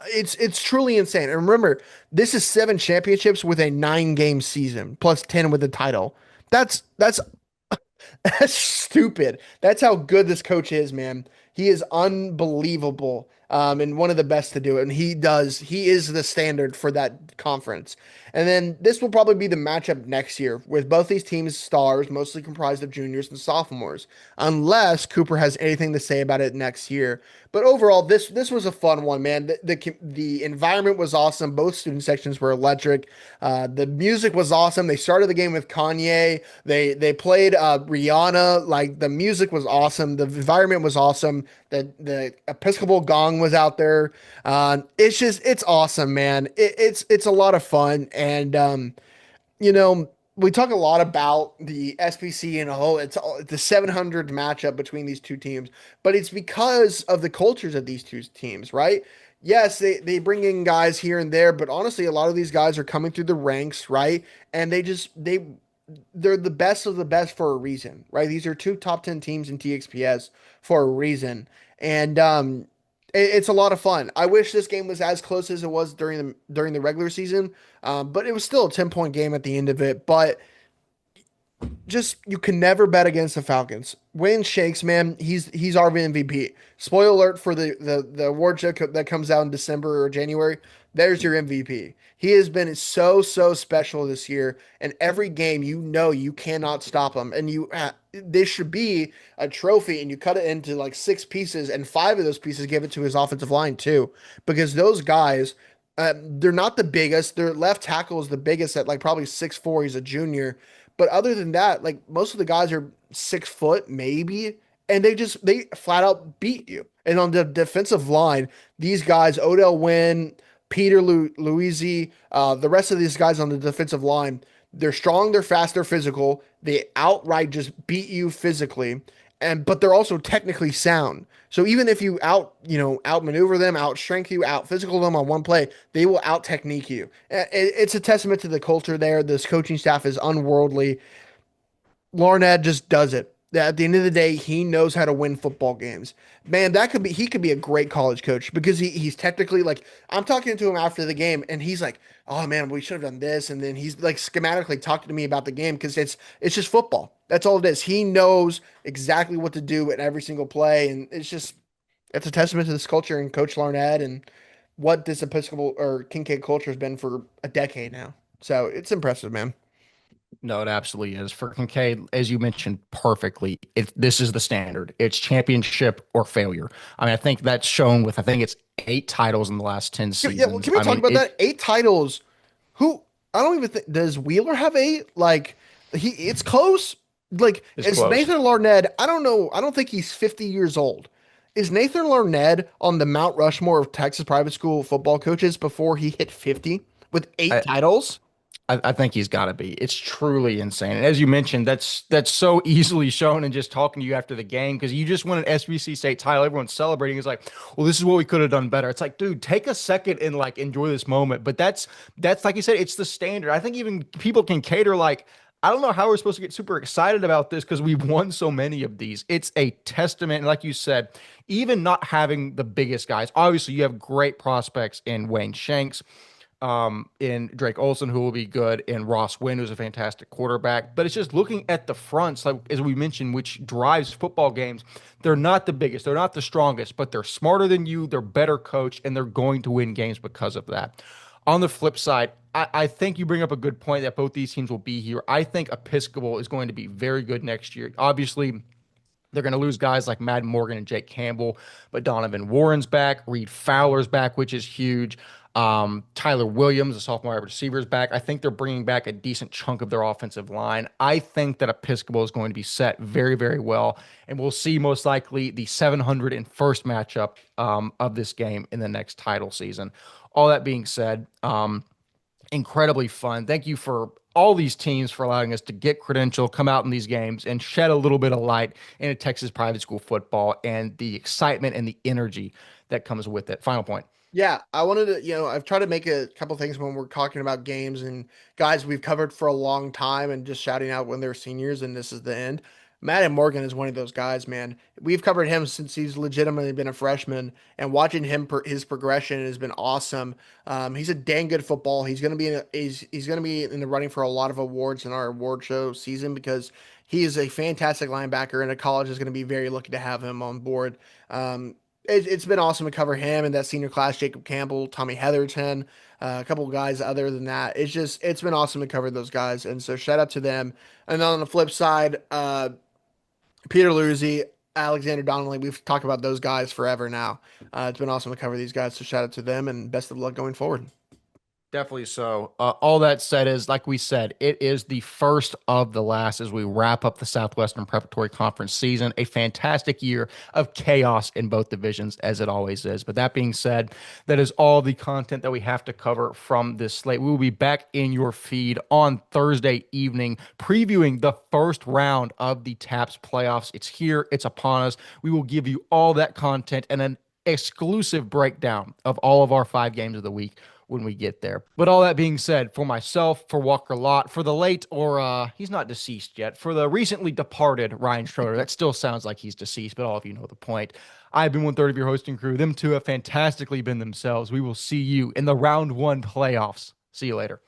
[SPEAKER 3] It's truly insane. And remember, this is 7 championships with a 9-game season plus 10 with the title. That's that's stupid. That's how good this coach is, man. He is unbelievable, and one of the best to do it. And he is the standard for that conference. And then this will probably be the matchup next year with both these teams' stars, mostly comprised of juniors and sophomores, unless Cooper has anything to say about it next year. But overall, this was a fun one, man. The environment was awesome. Both student sections were electric. The music was awesome. They started the game with Kanye. They played Rihanna. Like, the music was awesome. The environment was awesome. The Episcopal gong was out there. It's awesome, man. It's a lot of fun. And you know, we talk a lot about the SPC and a whole. It's the 700 matchup between these two teams, but it's because of the cultures of these two teams, right? Yes, they bring in guys here and there, but honestly, a lot of these guys are coming through the ranks, right? And they're the best of the best for a reason, right? These are 2 top 10 teams in TXPS for a reason, and it's a lot of fun. I wish this game was as close as it was during the regular season, but it was still a 10-point game at the end of it. But just, you can never bet against the Falcons. Wayne Shanks, man, he's our MVP. Spoiler alert for the award show that comes out in December or January. There's your MVP. He has been so special this year, and every game you cannot stop him. And this should be a trophy, and you cut it into like 6 pieces, and 5 of those pieces give it to his offensive line too, because those guys. They're not the biggest. Their left tackle is the biggest at like probably 6'4". He's a junior. But other than that, like, most of the guys are 6 foot, maybe, and they flat out beat you. And on the defensive line, these guys, Odell Wynn, Peter Luisi, the rest of these guys on the defensive line, they're strong, they're fast, they're physical. They outright just beat you physically, but they're also technically sound. So even if you outmaneuver them, out strength you, out physical them on one play, they will out technique you. It's a testament to the culture there. This coaching staff is unworldly. Larned just does it. At the end of the day, he knows how to win football games. Man, he could be a great college coach, because he's technically, like, I'm talking to him after the game and he's like, "Oh man, we should have done this." And then he's like schematically talking to me about the game, because it's just football. That's all it is. He knows exactly what to do at every single play, and it's a testament to this culture and Coach Larned and what this Episcopal or Kinkaid culture has been for a decade now. So it's impressive, man.
[SPEAKER 1] No, it absolutely is. For Kinkaid, as you mentioned perfectly, this is the standard. It's championship or failure. I mean, I think that's shown with, I think it's 8 titles in the last 10 seasons.
[SPEAKER 3] Yeah, well, can we talk about that? 8 titles. I don't even think, does Wheeler have 8? Like, it's close. Like, it's
[SPEAKER 1] close.
[SPEAKER 3] Nathan Larned. I don't know. I don't think he's 50 years old. Is Nathan Larned on the Mount Rushmore of Texas private school football coaches before he hit 50 with 8 titles?
[SPEAKER 1] I think he's got to be. It's truly insane. And as you mentioned, that's so easily shown in just talking to you after the game, because you just won an SBC state title. Everyone's celebrating. It's like, well, this is what we could have done better. It's like, dude, take a second and like enjoy this moment. But that's like you said, it's the standard. I think even people can cater, like, I don't know how we're supposed to get super excited about this because we've won so many of these. It's a testament. And like you said, even not having the biggest guys, obviously you have great prospects in Wayne Shanks, in Drake Olson, who will be good, in Ross Wynn, who's a fantastic quarterback. But it's just looking at the fronts, like as we mentioned, which drives football games. They're not the biggest, they're not the strongest, but they're smarter than you, they're better coached, and they're going to win games because of that. On the flip side, I think you bring up a good point that both these teams will be here. I think Episcopal is going to be very good next year. Obviously, They're going to lose guys like Madden Morgan and Jake Campbell, but Donovan Warren's back. Reed Fowler's back, which is huge. Tyler Williams, the sophomore wide receiver, is back. I think they're bringing back a decent chunk of their offensive line. I think that Episcopal is going to be set very, very well, and we'll see most likely the 701st matchup of this game in the next title season. All that being said, incredibly fun. Thank you for all these teams for allowing us to get credential, come out in these games, and shed a little bit of light into Texas private school football and the excitement and the energy that comes with it. Final point.
[SPEAKER 3] Yeah, I wanted to, I've tried to make a couple things when we're talking about games and guys we've covered for a long time and just shouting out when they're seniors and this is the end. Madden Morgan is one of those guys, man. We've covered him since he's legitimately been a freshman, and watching him his progression has been awesome. He's a dang good football. He's gonna be he's gonna be in the running for a lot of awards in our award show season because he is a fantastic linebacker, and a college is going to be very lucky to have him on board. It's been awesome to cover him and that senior class, Jacob Campbell, Tommy Heatherton, a couple of guys other than that. It's been awesome to cover those guys. And so shout out to them. And then on the flip side, Peter Luzzi, Alexander Donnelly, we've talked about those guys forever now. It's been awesome to cover these guys. So shout out to them and best of luck going forward.
[SPEAKER 1] Definitely so. All that said is, like we said, it is the first of the last as we wrap up the Southwestern Preparatory Conference season. A fantastic year of chaos in both divisions, as it always is. But that being said, that is all the content that we have to cover from this slate. We will be back in your feed on Thursday evening, previewing the first round of the TAPS playoffs. It's here. It's upon us. We will give you all that content and an exclusive breakdown of all of our 5 games of the week when we get there. But all that being said, for myself, for Walker Lott, for the late, or he's not deceased yet, for the recently departed Ryan Schroeder, that still sounds like he's deceased, but all of you know the point. I've been 1/3 of your hosting crew. Them two have fantastically been themselves. We will see you in the round 1 playoffs. See you later.